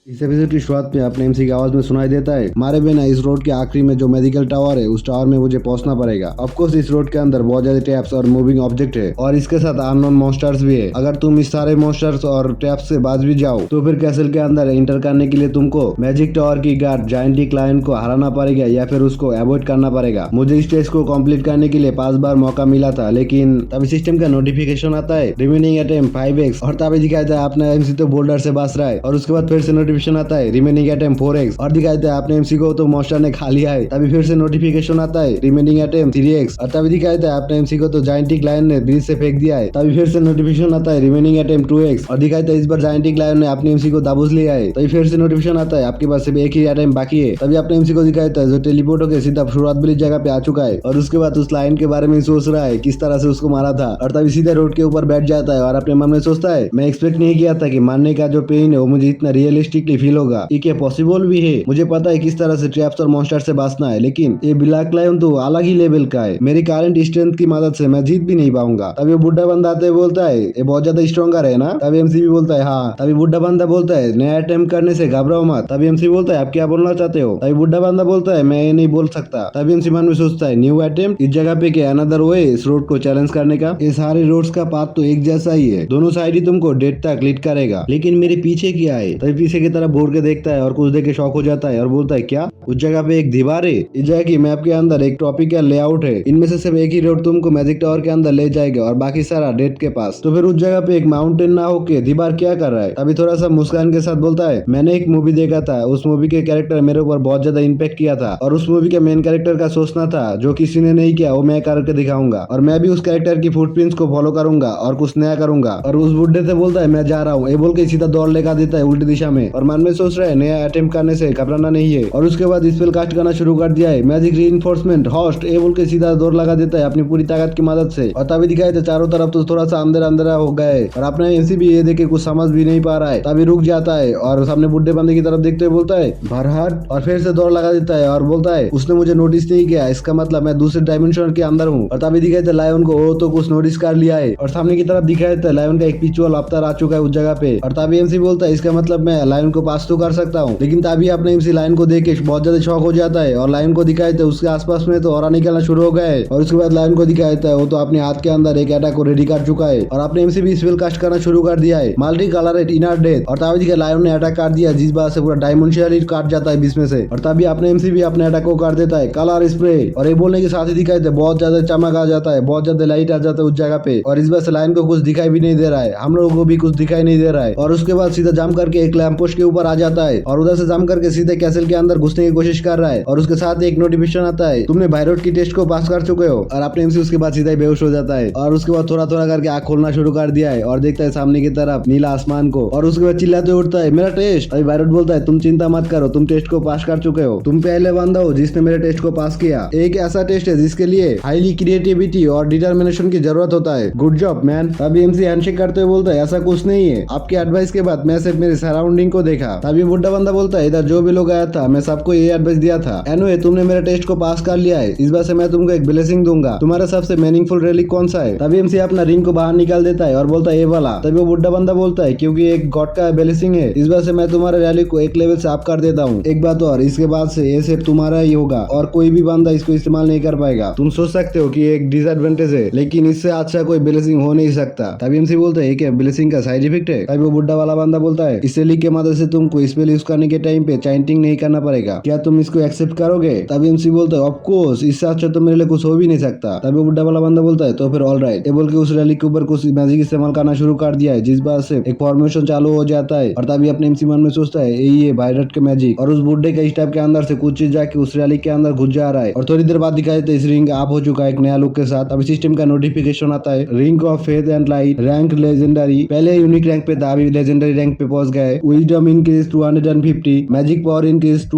इस एपिसोड की शुरुआत में अपने एमसी की आवाज में सुनाई देता है, मारे बिना इस रोड के आखिरी में जो मेडिकल टावर है उस टावर में मुझे पहुंचना पड़ेगा। ऑफ कोर्स इस रोड के अंदर बहुत ज्यादा टैप्स और मूविंग ऑब्जेक्ट है और इसके साथ अननोन मॉन्स्टर्स भी है। अगर तुम इस सारे मॉन्स्टर्स और टैप्स से बच भी जाओ तो फिर कैसल के अंदर एंटर करने के लिए तुमको मैजिक टावर की गार्ड जायंटी क्लाइंट को हराना पड़ेगा या फिर उसको अवॉइड करना पड़ेगा। मुझे इस टेस्ट को कंप्लीट करने के लिए 5 बार मौका मिला था, लेकिन तभी सिस्टम का नोटिफिकेशन आता है रिमेनिंग अटेम्प्ट 5x और तभी दिखाता है अपना एमसी तो बोल्डर से बच रहा है और उसके बाद फिर से नोटिफिकेशन आता है रिमेनिंग अटेम्प्ट 4x और दिखाता है अपने एमसी को तो मॉन्स्टर ने खा लिया है। तभी फिर से नोटिफिकेशन आता है रिमेनिंग अटेम्प्ट 3x और तभी दिखाता है अपने एमसी को तो जायंटिक लायन ने ब्रिज से फेंक दिया है। तभी फिर से नोटिफिकेशन आता है रिमेनिंग अटेम्प्ट 2x और दिखाता है इस बार जायंटिक लायन ने अपने एमसी को दाबूस लिया है। तभी फिर से नोटिफिकेशन आता है आपके पास सिर्फ एक ही अटेम्प्ट बाकी है। तभी अपने एमसी को दिखाता है जो टेलीपोर्ट होकर सीधा शुरुआत वाली जगह पे आ चुका है और उसके बाद उस लाइन के बारे में सोच रहा है किस तरह से उसको मारा था और तभी सीधा रोड के ऊपर बैठ जाता है और अपने मन में सोचता है मैं एक्सपेक्ट नहीं किया था कि मारने का जो पेन है वो मुझे इतना रियलिस्टिकली फील होगा। ये क्या पॉसिबल भी है? मुझे पता है किस तरह से ट्रैप्स और मॉन्स्टर से बचना है, लेकिन ये ब्लैक लायन तो अलग ही लेवल का है। मेरी करंट स्ट्रेंथ की मदद से मैं जीत भी नहीं पाऊंगा। तभी वो बुढ़ा बंदा आते बोलता है ये बहुत ज्यादा स्ट्रॉन्गर है ना? तभी एमसी भी बोलता है हाँ। तभी बुढ़ा बंदा बोलता है नया अटेम्प्ट करने से घबराओ मत। तभी एमसी बोलता है आप क्या बोलना चाहते हो? तभी बुढ़ा बंदा बोलता है मैं ये नहीं बोल सकता। तभी एमसी मन में सोचता है न्यू अटेम्प्ट इस जगह पे क्या अनदर वे इस रोड को चैलेंज करने का? ये सारे रोड्स का पाथ तो एक जैसा ही है, दोनों साइड ही तुमको डेट तक लीड करेगा, लेकिन मेरे पीछे क्या है? तभी पीछे की तरफ घूर के देखता है और कुछ देख के शॉक हो जाता है और बोलता है क्या उस जगह पे एक दीवार है? इस जगह की मैप के अंदर एक ट्रॉपिकल लेआउट है, इनमें से सिर्फ एक ही रोड तुमको मैजिक टावर के अंदर ले जाएगा और बाकी सारा डेट के पास। तो फिर उस जगह पे एक माउंटेन ना होके दीवार क्या कर रहा है? तभी थोड़ा सा मुस्कान के साथ बोलता है मैंने एक मूवी देखा था, उस मूवी के कैरेक्टर मेरे ऊपर बहुत ज्यादा इम्पेक्ट किया था और उस मूवी के मेन कैरेक्टर का सोचना था जो किसी ने नहीं किया वो मैं करके दिखाऊंगा और मैं भी उस कैरेक्टर की फुटप्रिंट्स को फॉलो करूंगा और कुछ नया करूंगा। और उस बुढ़े से बोलता है मैं जा रहा हूँ, ये बोल के सीधा दौड़ लेकर देता है उल्टी दिशा में और मन में सोच रहा है नया अटेम्प्ट करने से घबराना नहीं है। और उसके बाद स्पेल कास्ट करना शुरू कर दिया है मैजिक रीइंफोर्समेंट होस्ट ये बोल के सीधा दौड़ लगा देता है अपनी पूरी ताकत की मदद से। और तभी दिखाई था चारों तरफ तो थोड़ा सा अंदर अंदर हो गए और अपना एमसी भी ये देखे कुछ समझ भी नहीं पा रहा है। तभी रुक जाता है और सामने बुढ़े बंदे की तरफ देखते हुए बोलता है भरहट और फिर से दौड़ लगा देता है और बोलता है उसने मुझे नोटिस नहीं किया, इसका मतलब मैं दूसरे डायमेंशन के अंदर हूँ। और तभी दिखाई था लायन को वो तो कुछ नोटिस कर लिया है और सामने की तरफ दिखाई था लायन का एक पिचुअल अवतार आ चुका है उस जगह पे। और तभी एमसी बोलता है इसका मतलब मैं लायन को पास तो कर सकता हूँ, लेकिन तभी अपने एमसी लायन को देख के बहुत ज्यादा शॉक हो जाता है और लायन को दिखाई था उसके आसपास में तो और निकलना शुरू हो गए। और उसके बाद लायन को दिखाई था वो तो अपने हाथ के अंदर एक अटैक को रेडी कर चुका है और अपने एमसी भी स्पेल कास्ट करना शुरू कर दिया है मल्टी कलर इनर डेथ। और तभी दिखा लायन ने अटैक कर दिया जिस बात से पूरा डायमेंशियली काट जाता है बीच में से। और तभी अपने एमसी भी अपने अटैक को कर देता है कलर स्प्रे और ये बोलने के साथ ही दिखाई दे बहुत ज्यादा चमक आ जाता है, बहुत ज्यादा लाइट आ जाता है उस जगह पे और इस बार से लायन को कुछ दिखाई भी नहीं दे रहा है, हम लोगों को भी कुछ दिखाई नहीं दे रहा है। और उसके बाद सीधा जम करके एक लैंप पोस्ट के ऊपर आ जाता है और उधर से जम करके सीधे कैसल के अंदर घुसने की कोशिश कर रहा है और उसके साथ एक नोटिफिकेशन आता है तुमने बायरोड की टेस्ट को पास कर चुके हो। और अपने एमसी उसके बाद सीधा ही बेहोश हो जाता है और उसके बाद थोड़ा थोड़ा करके आंख खोलना शुरू कर दिया है और देखता है सामने की तरफ नीला आसमान को और उसके बाद चिल्लाते उठता है मेरा टेस्ट। अभी बायरोड बोलता है तुम चिंता मत करो, तुम टेस्ट को पास कर चुके हो, तुम पहले बंदा हो जिसने मेरे टेस्ट को पास किया। एक ऐसा टेस्ट है जिसके लिए हाईली क्रिएटिविटी और डिटर्मिनेशन की जरूरत होता है, गुड जॉब मैन। तभी एमसी हैंडशेक करते हुए बोलता है ऐसा कुछ नहीं है, आपके एडवाइस के बाद मैं सिर्फ मेरे सराउंडिंग को देखा। तभी बुढ़ा बंदा बोलता है इधर जो भी लोग आया था मैं सबको ये एडवाइस दिया था, एनीवे तुमने मेरे टेस्ट को पास कर लिया है, इस बार से मैं तुमको एक ब्लेसिंग दूंगा, तुम्हारा सबसे मीनिंगफुल रिलीक कौन सा है? तभी एमसी अपना रिंग को बाहर निकाल देता है और बोलता है ये वाला। तभी वो बुढ़ा बंदा बोलता है क्योंकि एक गॉड का ब्लेसिंग है, इस बार से मैं तुम्हारे रैली को एक लेवल से अप कर देता हूँ। एक बात और, इसके बाद से ये सिर्फ तुम्हारा ही होगा और कोई भी बंदा इसको इस्तेमाल नहीं कर पाएगा। तुम सोच सकते हो कि एक डिसएडवांटेज है, लेकिन इससे अच्छा कोई ब्लेसिंग हो नहीं सकता। तभी एमसी बोलता है क्या ब्लेसिंग का साइड इफेक्ट है? तभी वो बुढ़ा वाला बंदा बोलता है इस रिलीक के मदद से तुमको स्पेल यूज करने के टाइम पे चाइंटिंग नहीं करना पड़ेगा, क्या तुम इसको एक्सेप्ट करोगे? तभी एमसी बोलता है ऑफ कोर्स, इससे अच्छा तो मेरे लिए कुछ हो भी नहीं सकता। तभी बुढ़ा वाला बंदा बोलता है तो फिर ऑल राइट, ये बोल के उस रैली के ऊपर कुछ मैजिक इस्तेमाल करना शुरू कर दिया है जिस बात से एक फॉर्मेशन चालू हो जाता है। और तभी अपने एमसी मन में सोचता है यही है वायरट के मैजिक और उस बुढ़े के स्टेप के अंदर से कुछ चीज जाके उस रैली के अंदर घुस जा रहा है। और थोड़ी देर बाद दिखाई देता है इस रिंग आप हो चुका है एक नया लुक के साथ। अभी सिस्टम का नोटिफिकेशन आता है ring of faith and light rank legendary, पहले यूनिक रैंक पे था अभी लेजेंडरी रैंक पे पहुंच गए। Wisdom increase 250, magic power increase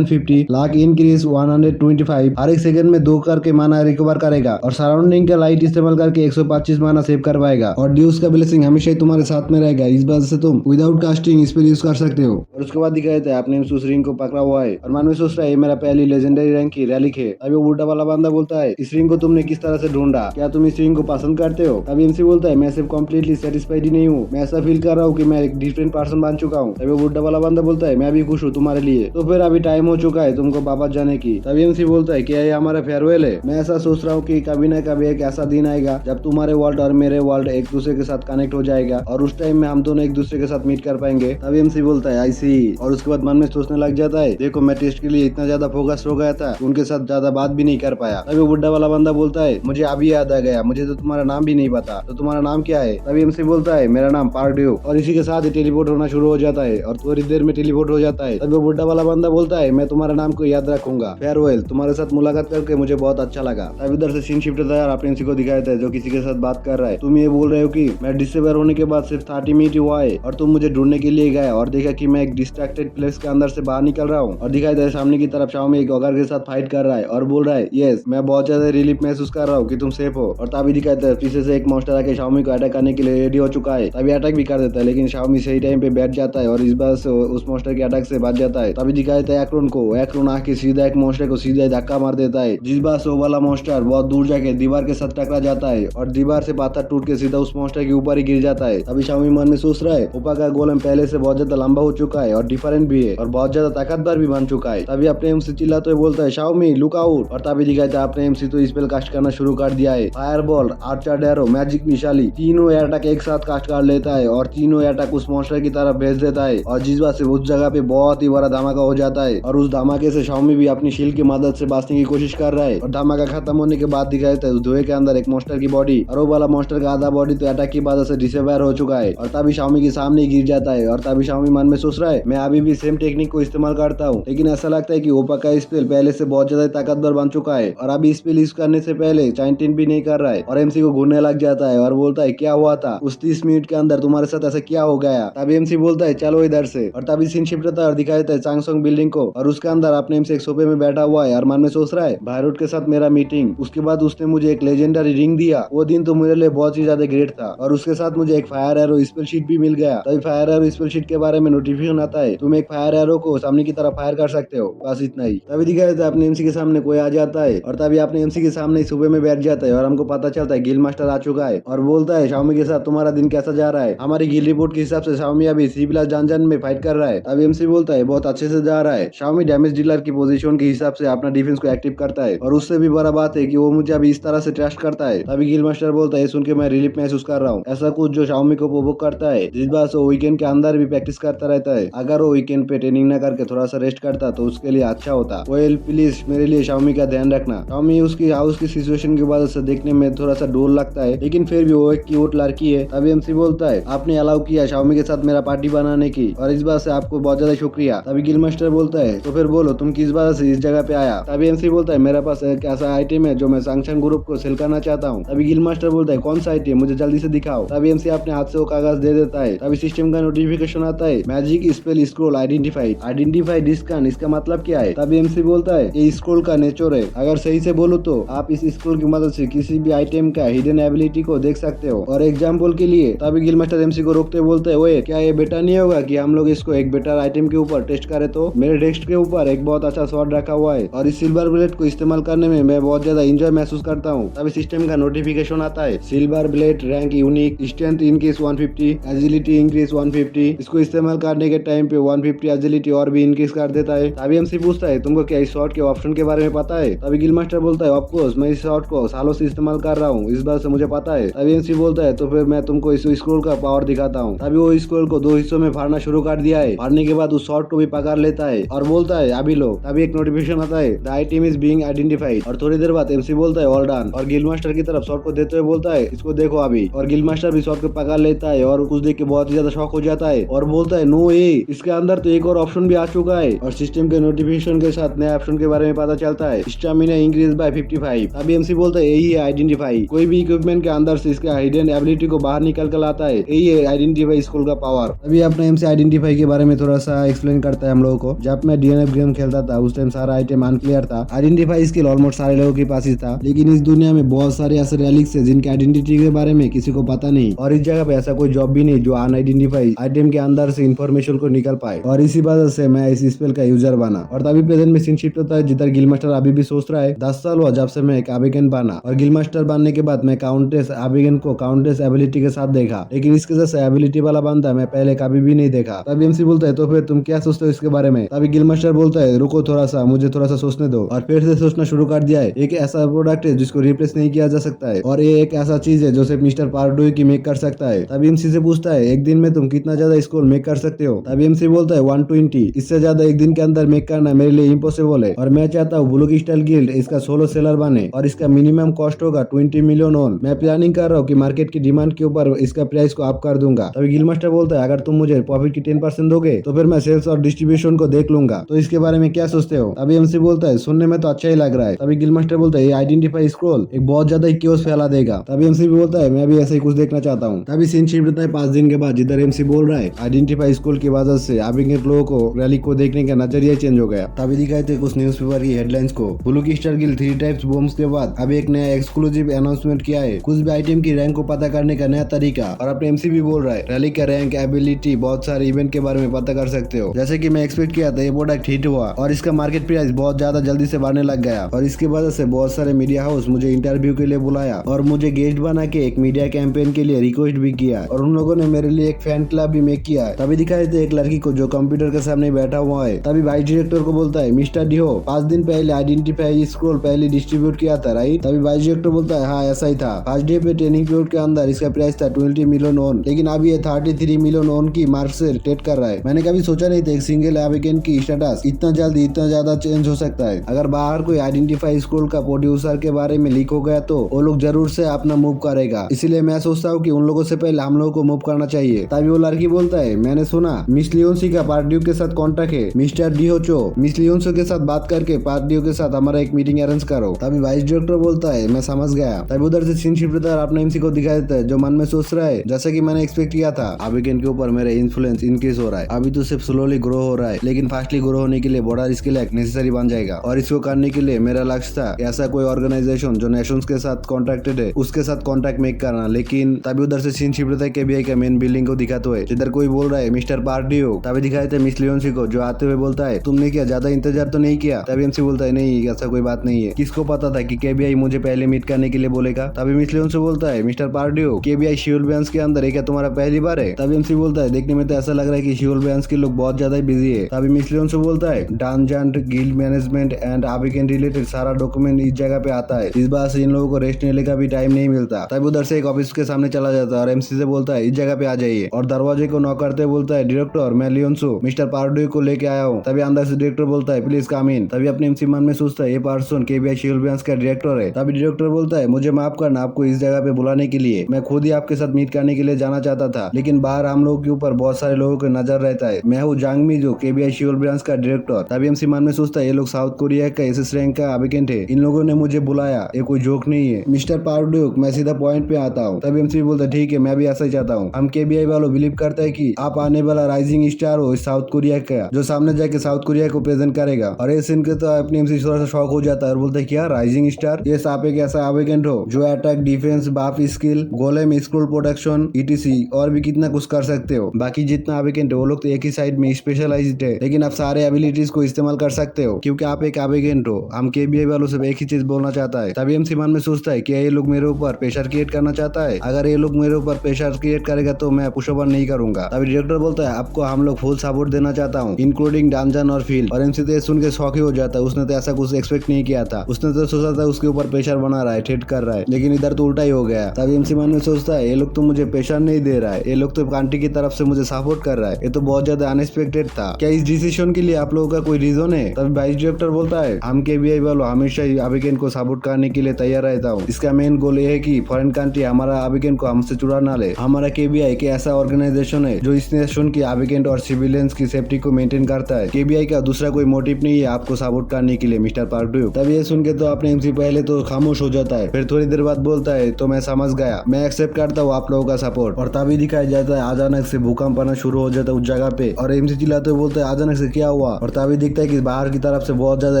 150, lakh increase 125, हर एक सेकंड में 2 करके माना रिकवर करेगा और सराउंडिंग का लाइट इस्तेमाल करके 125 माना सेव कर पाएगा और ड्यूस का ब्लेसिंग हमेशा ही तुम्हारे साथ में रहेगा। इस वजह से तुम विदाउट कास्टिंग स्पेल यूज कर सकते हो। और उसके बाद दिखाया था आपने उस रिंग को पकड़ा हुआ है और मन में सोच रहा है ये मेरा पहली लेजेंडरी रैंक की रैलिक है। अभी वो बूढ़ा वाला बंदा बोलता है इस रिंग को तुमने किस तरह से ढूंढा, क्या तुम इस रिंग को पसंद करते हो? तभी एमसी बोलता है मैं सिर्फ कम्प्लीटली सेटिस्फाइड ही नहीं हूँ, मैं ऐसा फील कर रहा हूँ कि मैं एक डिफरेंट पर्सन बन चुका हूँ। तभी बूढ़ा वाला बंदा बोलता है मैं भी खुश हूँ तुम्हारे लिए, तो फिर अभी टाइम हो चुका है तुमको वापस जाने की। तभी एमसी बोलता है क्या ये हमारा फेयरवेल है? मैं ऐसा सोच रहा हूँ कि कभी ना कभी एक ऐसा दिन आएगा जब तुम्हारे वर्ल्ड और मेरे वर्ल्ड एक दूसरे के साथ कनेक्ट हो जाएगा और उस टाइम में हम दोनों एक दूसरे के साथ मीट कर पाएंगे। तभी एमसी बोलता है आई सी, और उसके बाद मन में सोचने लग जाता है देखो मैं टेस्ट के लिए इतना ज्यादा फोकस हो गया था उनके साथ ज्यादा बात भी नहीं कर पाया। तभी बुढ़ा वाला बंदा बोलता है मुझे अभी याद आ गया, मुझे तो तुम्हारा नाम भी नहीं पता, तो तुम्हारा नाम क्या है? तभी एमसी बोलता है मेरा नाम पार्क ड्यू, और इसी के साथ ही टेलीपोर्ट होना शुरू हो जाता है और थोड़ी देर में टेलीपोर्ट हो जाता है। तभी बुढ़ा वाला बंदा बोलता है मैं तुम्हारे नाम को याद रखूंगा, फेयरवेल, तुम्हारे साथ मुलाकात करके मुझे बहुत अच्छा लगा। तभी इधर से सीन शिफ्ट होता है और आपने एमसी को दिखाया था जो किसी के साथ बात कर रहा है। तुम ये बोल रहे हो कि मैं डिसेबर होने के बाद सिर्फ 30 मिनट हुआ है और तुम मुझे ढूंढने के लिए गए और देखा कि मैं एक डिस्ट्रैक्टेड प्लेस के अंदर से बाहर निकल रहा हूँ और दिखाई दे सामने की तरफ शाओमी एक ऑगर के साथ फाइट कर रहा है और बोल रहा है यस मैं बहुत ज्यादा रिलीफ महसूस कर रहा हूँ कि तुम सेफ हो। और तभी दिखाई दे पीछे से एक मॉन्स्टर आके शाओमी को अटैक करने के लिए रेडी हो चुका है। तभी अटैक भी कर देता है लेकिन शाओमी सही टाइम पे बैठ जाता है और इस बार से उस मॉन्स्टर के अटैक से बच जाता है। तभी दिखाई देता है एक्रोन को, एक्रोन आके सीधा एक मॉन्स्टर को सीधा धक्का मार देता है जिस बार से वो वाला मॉन्स्टर बहुत दूर जाके दीवार के साथ टकरा जाता है और दीवार से पत्थर टूट के सीधा उस मॉन्स्टर के ऊपर ही गिर जाता है। तभी शाओमी मन में सोच रहा है ओपा का गोलम पहले से बहुत ज्यादा लंबा हो चुका है और डिफरेंट भी है और बहुत ज्यादा ताकतवर भी बन चुका है। तभी अपने एमसी चिल्लाते हुए बोलता है शाओमी लुक आउट, और तभी दिखाई देता है अपने एमसी तो स्पेल कास्ट करना शुरू कर दिया है। फायरबॉल, आर्चर एरो, मैजिक मिसाली, तीनों अटैक एक साथ कास्ट कर लेता है और तीनों अटैक उस मॉन्स्टर की तरफ भेज देता है और जिस बात से उस जगह पे बहुत ही बड़ा धमाका हो जाता है और उस धमाके से शाओमी भी अपनी शील्ड की मदद से बचने की कोशिश कर रहा है। और धमाका खत्म होने के बाद दिखाई देता है उस धुएं के अंदर एक मॉन्स्टर की बॉडी और वो वाला मॉन्स्टर का आधा बॉडी तो अटैक की वजह से डिसेवायर हो चुका है और तभी शाओमी के सामने गिर जाता है। और तभी शाओमी मन में सोच रहा है मैं अभी भी सेम टेक्निक को इस्तेमाल करता हूँ, लेकिन ऐसा लगता है कि ओपा का स्पेल पहले से बहुत ज्यादा ताकतवर बन चुका है और अभी स्पेल यूज करने से पहले चाइंटिन भी नहीं कर रहा है। और एमसी को घूरने लग जाता है और बोलता है क्या हुआ था उस 30 मिनट के अंदर तुम्हारे साथ ऐसा क्या हो गया? तभी एमसी बोलता है चलो इधर से। और तभी सीन शिफ्ट होता है और दिखाई देता है चांगसोंग बिल्डिंग को और उसके अंदर अपने एमसी एक सोफे में बैठा हुआ है और मन में सोच रहा है भाईरूट के साथ मेरा मीटिंग, उसके बाद उसने मुझे एक लेजेंडरी रिंग दिया, वो दिन तो मेरे लिए बहुत ही ज्यादा ग्रेट था और उसके साथ मुझे एक फायर एरो स्पेल शीट भी मिल गया। तभी फायर एरो स्पेल शीट के बारे में नोटिफिकेशन आता है तुम एक फायर एरो को सामने की तरफ फायर कर सकते हो, बस इतना ही। तभी दिखाई देता है अपने एमसी के सामने कोई आ जाता है और तभी अपने एमसी के सामने सुबह में बैठ जाता है और हमको पता चलता है गिल मास्टर आ चुका है और बोलता है शाओमी के साथ तुम्हारा दिन कैसा जा रहा है? हमारी गिल रिपोर्ट के हिसाब से शाओमी अभी सी प्लस जंजन में फाइट कर रहा है। तभी एमसी बोलता है बहुत अच्छे से जा रहा है। शाओमी डैमेज डीलर की पोजीशन के हिसाब से अपना डिफेंस को एक्टिव करता है और उससे भी बड़ा बात है कि वो मुझे अभी इस तरह से ट्रस्ट करता है। तभी गिल मास्टर बोलता है सुन के मैं रिलीफ महसूस कर रहा हूँ, ऐसा कुछ जो शाओमी को प्रोवोक करता है जिस बात से वीकेंड के अंदर भी प्रैक्टिस करता रहता है। अगर वो वीकेंड पे ट्रेनिंग न करके थोड़ा सा रेस्ट करता तो उसके लिए अच्छा होता। वेल प्लीज मेरे लिए शाओमी का ध्यान रखना। शाओमी उसकी हाउस की सिचुएशन की वजह से देखने में थोड़ा सा डोर लगता है लेकिन फिर भी वो एक क्यूट लड़की है। तभी एमसी बोलता है आपने अलाउ किया शाओमी के साथ मेरा पार्टी बनाने की और इस बात से आपको बहुत ज्यादा शुक्रिया। तभी गिल मास्टर बोलता है तो फिर बोलो तुम किस बात से इस जगह पे आया? तभी एमसी बोलता है मेरे पास एक ऐसा आइटम है जो मैं सांगशंग ग्रुप को सेल करना चाहता हूँ। तभी गिल मास्टर बोलता है कौन सा आइटम, मुझे जल्दी से दिखाओ। तभी एमसी अपने हाथ से वो कागज दे देता है। तभी सिस्टम का नोटिफिकेशन आता है magic spell scroll identified scan, इसका मतलब क्या है? तभी एमसी बोलता है ये स्क्रोल का नेचर है, अगर सही से बोलो तो आप इस स्क्रोल की मदद से किसी भी आइटम का हिडन एबिलिटी को देख सकते हो। और एग्जाम्पल के लिए तभी गिल मास्टर एमसी को रोकते बोलते है ओए क्या ये बेटा नहीं होगा कि हम लोग इसको एक बेटर आइटम के ऊपर टेस्ट करें? तो मेरे डेस्क के ऊपर एक बहुत अच्छा स्वॉर्ड रखा हुआ है और इस सिल्वर ब्लेड को इस्तेमाल करने में मैं बहुत ज्यादा एंजॉय महसूस करता हूँ। तभी सिस्टम का नोटिफिकेशन आता है silver blade rank unique, strength increase 150, agility increase 150, इसको इस्तेमाल करने के टाइम पे 150 एजिलिटी और भी इंक्रीज कर देता है। तभी एमसी पूछता है तुमको क्या इस शॉट के ऑप्शन के बारे में पता है? तभी गिल मास्टर बोलता है ऑफ कोर्स मैं इस शॉट को सालों से इस्तेमाल कर रहा हूँ, इस बात से मुझे पता है। तभी एमसी बोलता है तो फिर मैं तुमको इस स्क्रोल का पावर दिखाता हूँ। तभी वो स्क्रोल को 2 हिस्सों में फाड़ना शुरू कर दिया है, फाड़ने के बाद उस शॉट को भी पकड़ लेता है और बोलता है अभी लो। तभी एक नोटिफिकेशन आता है the item is being identified और थोड़ी देर बाद एमसी बोलता है ऑल डन और गिल मास्टर की तरफ शॉट को देते हुए बोलता है इसको देखो अभी। और गिल मास्टर भी शॉट को पकड़ लेता है और कुछ देख के बहुत ही ज्यादा शॉक हो जाता है और बोलता है नो ए इसके अंदर तो एक और ऑप्शन भी आ चुका है। और सिस्टम के नोटिफिकेशन के साथ नए ऑप्शन के बारे में पता चलता है स्टैमिना इंक्रीज बाय 55। अभी एमसी बोलता है यही है आइडेंटिफाई, कोई भी इक्विपमेंट के अंदर से इसका हिडन एबिलिटी को बाहर निकल कर लाता है, यही है आइडेंटिफाई स्कूल का पावर। अभी अपने एमसी आइडेंटिफाई के बारे में थोड़ा सा एक्सप्लेन करता है हम लोगों को। जब मैं DNF गेम खेलता था उस टाइम सारा आइटम अनक्लियर था। आइडेंटिफाई स्किल ऑलमोस्ट सारे लोगों के पास ही था, लेकिन इस दुनिया में बहुत सारे ऐसे रेलिक्स है जिनके आइडेंटिटी के बारे में किसी को पता नहीं, और इस जगह पे ऐसा कोई जॉब भी नहीं जो अनआइडेंटिफाई आइटम के अंदर से इन्फॉर्मेशन को निकल पाए। और इसी वजह से मैं इस स्पेल का यूजर बना। और तभी प्रेजेंट में सीन शिफ्ट होता है जिधर गिल मास्टर अभी भी सोच रहा है 10 साल हुआ जब से मैं एक अबिगेन बना, और गिल मास्टर बनने के बाद मैं काउंटेस अबिगेन को काउंटेस एबिलिटी के साथ देखा, लेकिन इसके जैसे एबिलिटी वाला बंदा मैं पहले कभी भी नहीं देखा। तभी MC बोलता है तो फिर तुम क्या सोचते हो इसके बारे में? तभी गिल मास्टर बोलता है रुको थोड़ा सा, मुझे थोड़ा सा सोचने दो, और फिर से सोचना शुरू कर दिया है। एक ऐसा प्रोडक्ट है जिसको रिप्लेस नहीं किया जा सकता है, और ये एक ऐसा चीज है जो सिर्फ मिस्टर पार्डोई की मेक कर सकता है। तभी MC से पूछता है एक दिन में तुम कितना ज्यादा स्कोर मेक कर सकते हो? तभी MC बोलता है 120, इससे ज्यादा एक दिन के अंदर मेक करना मेरे लिए इम्पॉसिबल है, और मैं चाहता हूँ ब्लू क्रिस्टल गिल्ड इसका सोलो सेलर बने, और इसका मिनिमम कॉस्ट होगा 20 मिलियन ऑन। मैं प्लानिंग कर रहा हूँ कि मार्केट की डिमांड के ऊपर इसका प्राइस को अप कर दूंगा। तभी गिल मास्टर बोलता है अगर तुम मुझे प्रॉफिट की 10% दोगे तो फिर मैं सेल्स और डिस्ट्रीब्यूशन को देख लूंगा, तो इसके बारे में क्या सोचते हो? तभी MC बोलता है सुनने में तो अच्छा ही लग रहा है। तभी गिल मास्टर बोलता है ये आइडेंटिफाई स्क्रॉल एक बहुत ज्यादा क्योस फैला देगा। तभी MC भी बोलता है मैं भी ऐसा ही कुछ देखना चाहता हूँ। तभी सीन शिफ्ट होता है 5 दिन के बाद जिधर MC बोल रहा है आइडेंटिफाई स्क्रॉल की वजह से अबिगेन लोगों को रैली को देखने का नजरिया चेंज हो गया। तभी दिखाए थे कुछ न्यूज़पेपर की हेडलाइंस को, blue crystal guild 3 types bombs के बाद अब एक नया एक्सक्लूसिव अनाउंसमेंट किया है, कुछ भी आइटम की रैंक को पता करने का नया तरीका। और अपने MC भी बोल रहा है रैली का रैंक एबिलिटी बहुत सारे इवेंट के बारे में पता कर सकते हो। जैसे कि मैं एक्सपेक्ट किया था ये प्रोडक्ट हिट हुआ और इसका मार्केट प्राइस बहुत ज्यादा जल्दी से बढ़ने लग गया, और इसकी वजह से बहुत सारे मीडिया हाउस मुझे इंटरव्यू के लिए बुलाया और मुझे गेस्ट बना के एक मीडिया कैंपेन के लिए रिक्वेस्ट भी किया, और उन लोगों ने मेरे लिए एक फैन क्लब भी मेक किया है। तभी दिखाए थे एक लड़की को जो कंप्यूटर के सामने बैठा हुआ है। तभी वाइस डायरेक्टर को बोलता है मिस्टर डिहो 5 दिन पहले आइडेंटिफाई स्क्रॉल पहले डिस्ट्रीब्यूट किया था राइट? तभी वाइस डायरेक्टर बोलता है हाँ ऐसा ही था। फर्स्ट डे पे ट्रेनिंग पीरियड के अंदर इसका प्राइस था 20 मिलियन ऑन, लेकिन अभी ये 33 मिलियन ऑन की मार्क से ट्रेड कर रहा है। मैंने कभी सोचा नहीं था एक सिंगल अबिगेन की स्टेटस इतना जल्दी इतना ज्यादा चेंज हो सकता है। अगर बाहर कोई आइडेंटिफाई स्क्रॉल का प्रोड्यूसर के बारे में लीक हो गया तो वो लोग जरूर से अपना मूव करेगा, इसीलिए मैं सोचता हूँ कि उन लोगों से पहले हम लोगों को मूव करना चाहिए। तभी वो लड़की बोलता है मैंने सुना मिस लियोन्सी का पार्डियो के साथ कॉन्टैक्ट है, मिस्टर डिहोचो मिस लियोन्सी के साथ बात करके पार्डियो के साथ हमारा एक मीटिंग अरेंज करो। तभी वाइस डायरेक्टर बोलता है मैं समझ गया। तभी उधर से सीन शिफ्ट होता है अपने MC को दिखा देता है जो मन में सोच रहा है जैसे कि मैंने एक्सपेक्ट किया था अबिगेन के ऊपर मेरा इन्फ्लुएंस इंक्रीज हो रहा है, अभी तो सिर्फ स्लोली ग्रो हो रहा है, लेकिन फास्टली ग्रो होने के लिए बॉर्डर इसके लिए नेसेसरी बन जाएगा, और इसको करने के लिए मेरा लक्ष्य था ऐसा कोई ऑर्गेनाइजेशन जो नेशंस के साथ कॉन्ट्रैक्टेड है उसके साथ कॉन्ट्रैक्ट मेक करना। लेकिन तभी उधर से सीन शिफ्ट होता है KBI का मेन बिल्डिंग को दिखाते हुए जिधर कोई बोल रहा है मिस्टर पार्डियो। तभी दिखाए थे मिस लियोन्सी को जो आते हुए बोलता है तुमने क्या ज्यादा इंतजार तो नहीं किया? तभी MC बोलता है नहीं ऐसा कोई बात नहीं है, किसको पता था कि KBI मुझे पहले मीट करने के लिए बोलेगा? तभी मिस लियोन्सी बोलता है मिस्टर पार्डियो KBI शियोल बैंस के अंदर है क्या तुम्हारा पहली बार है? तभी MC बोलता है देखने में तो ऐसा लग रहा है कि शियोल बैंस के लोग बहुत ज्यादा बिजी है। तभी मिस लियोन्सी बोलता है डांजन गिल्ड मैनेजमेंट एंड अबिगेन रिलेटेड सारा डॉक्यूमेंट इस जगह पे आता है, इस बार से इन लोगों को रेस्ट लेने का भी टाइम नहीं मिलता। तभी उधर से एक ऑफिस के सामने चला जाता है और MC से बोलता है इस जगह पे आ जाइए, और दरवाजे को नॉक करते बोलता है डायरेक्टर मैं लियोन्सो मिस्टर पार्डियो को लेके आया हूँ। तभी अंदर से डायरेक्टर बोलता है प्लीज कम इन। तभी अपने MC मन में सोचता है ये पर्सन KBI शियोल बैंस का डायरेक्टर है। तभी डायरेक्टर बोलता है मुझे माफ करना आपको इस जगह पे बुलाने के लिए, मैं खुद ही आपके साथ मीट करने के लिए जाना चाहता था, लेकिन बाहर हम लोगों के ऊपर बहुत सारे लोगों को नजर रहता है। मैं हूँ जांगमी जो KBI शियोल बैंस का डायरेक्टर। तभी MC मन में सोचता है ये लोग साउथ कोरिया का SS रैंक का अबिगेन है, इन लोगों ने मुझे बुलाया, ये कोई जोक नहीं है। मिस्टर पार्डियो मैं सीधा पॉइंट पे आता हूँ। तभी MC बोलता है ठीक है मैं भी ऐसा ही चाहता हूँ, हम KBI वालों बिलीव करते हैं कि आप आने वाला राइजिंग स्टार हो इस साउथ कोरिया का जो सामने जाके साउथ कोरिया को प्रेजेंट करेगा। और ये सीन के तो अपने MC थोड़ा सा शॉक हो जाता है और बोलता है क्या राइजिंग स्टार? ये आप एक ऐसा अबिगेन हो जो अटैक डिफेंस बाफ skill golem scroll production ETC और भी कितना कुछ कर सकते हो। बाकी जितना अबिगेन है वो लोग तो एक ही साइड में स्पेशलाइज्ड है, लेकिन आप सारे एबिलिटीज को इस्तेमाल कर सकते हो क्योंकि आप एक अबिगेन हो। हम KBI वालों से एक ही चीज बोलना चाहता है। तभी MC मन में सोचता है कि ये लोग मेरे ऊपर प्रेशर क्रिएट करना चाहता है, अगर ये लोग मेरे ऊपर प्रेशर क्रिएट करेगा तो मैं पुश ओवर नहीं करूंगा। तभी डायरेक्टर बोलता है आपको हम लोग फुल सपोर्ट देना चाहता हूँ इंक्लूडिंग डंजन और फील्ड। और MC तो सुन के शौक ही हो जाता है, उसने तो ऐसा कुछ एक्सपेक्ट नहीं किया था, उसने तो सोचा था उसके ऊपर प्रेशर बना रहा है ट्रेड कर रहा है, लेकिन इधर तो उल्टा ही हो गया। तभी MC मन में सोचता है ये लोग तो मुझे प्रेशर नहीं दे रहा है, ये लोग तो कंट्री की तरफ से मुझे सपोर्ट कर रहा है, ये तो बहुत ज्यादा अनएक्सपेक्टेड था। क्या इस डिसीजन के लिए आप लोगों का कोई रीजन है? तभी वाइस डायरेक्टर बोलता है हम KBI वालों हमेशा अबिगेन को सपोर्ट करने के लिए तैयार रहता हूँ, इसका मेन गोल ये है कि फॉरेन कंट्री हमारा अबिगेन को हमसे चुरा ना ले। हमारा KBI एक ऐसा ऑर्गेनाइजेशन है जो इस नेशन की अबिगेन और सिविलियंस की सेफ्टी को मेंटेन करता है। KBI का दूसरा कोई मोटिव नहीं है आपको सपोर्ट करने के लिए मिस्टर पार्डियो। तभी ये सुन के तो अपने MC पहले तो खामोश हो जाता है, फिर थोड़ी देर बाद बोलता है तो मैं समझ गया, मैं एक्सेप्ट करता हूँ आप लोगों का सपोर्ट। और तभी दिखाया जाता है अचानक से भूकंप आना शुरू हो जाता है उस जगह पे, और MC चिल्लाते हुए बोलता है अचानक से क्या हुआ और तभी दिखता है कि बाहर की तरफ से बहुत ज्यादा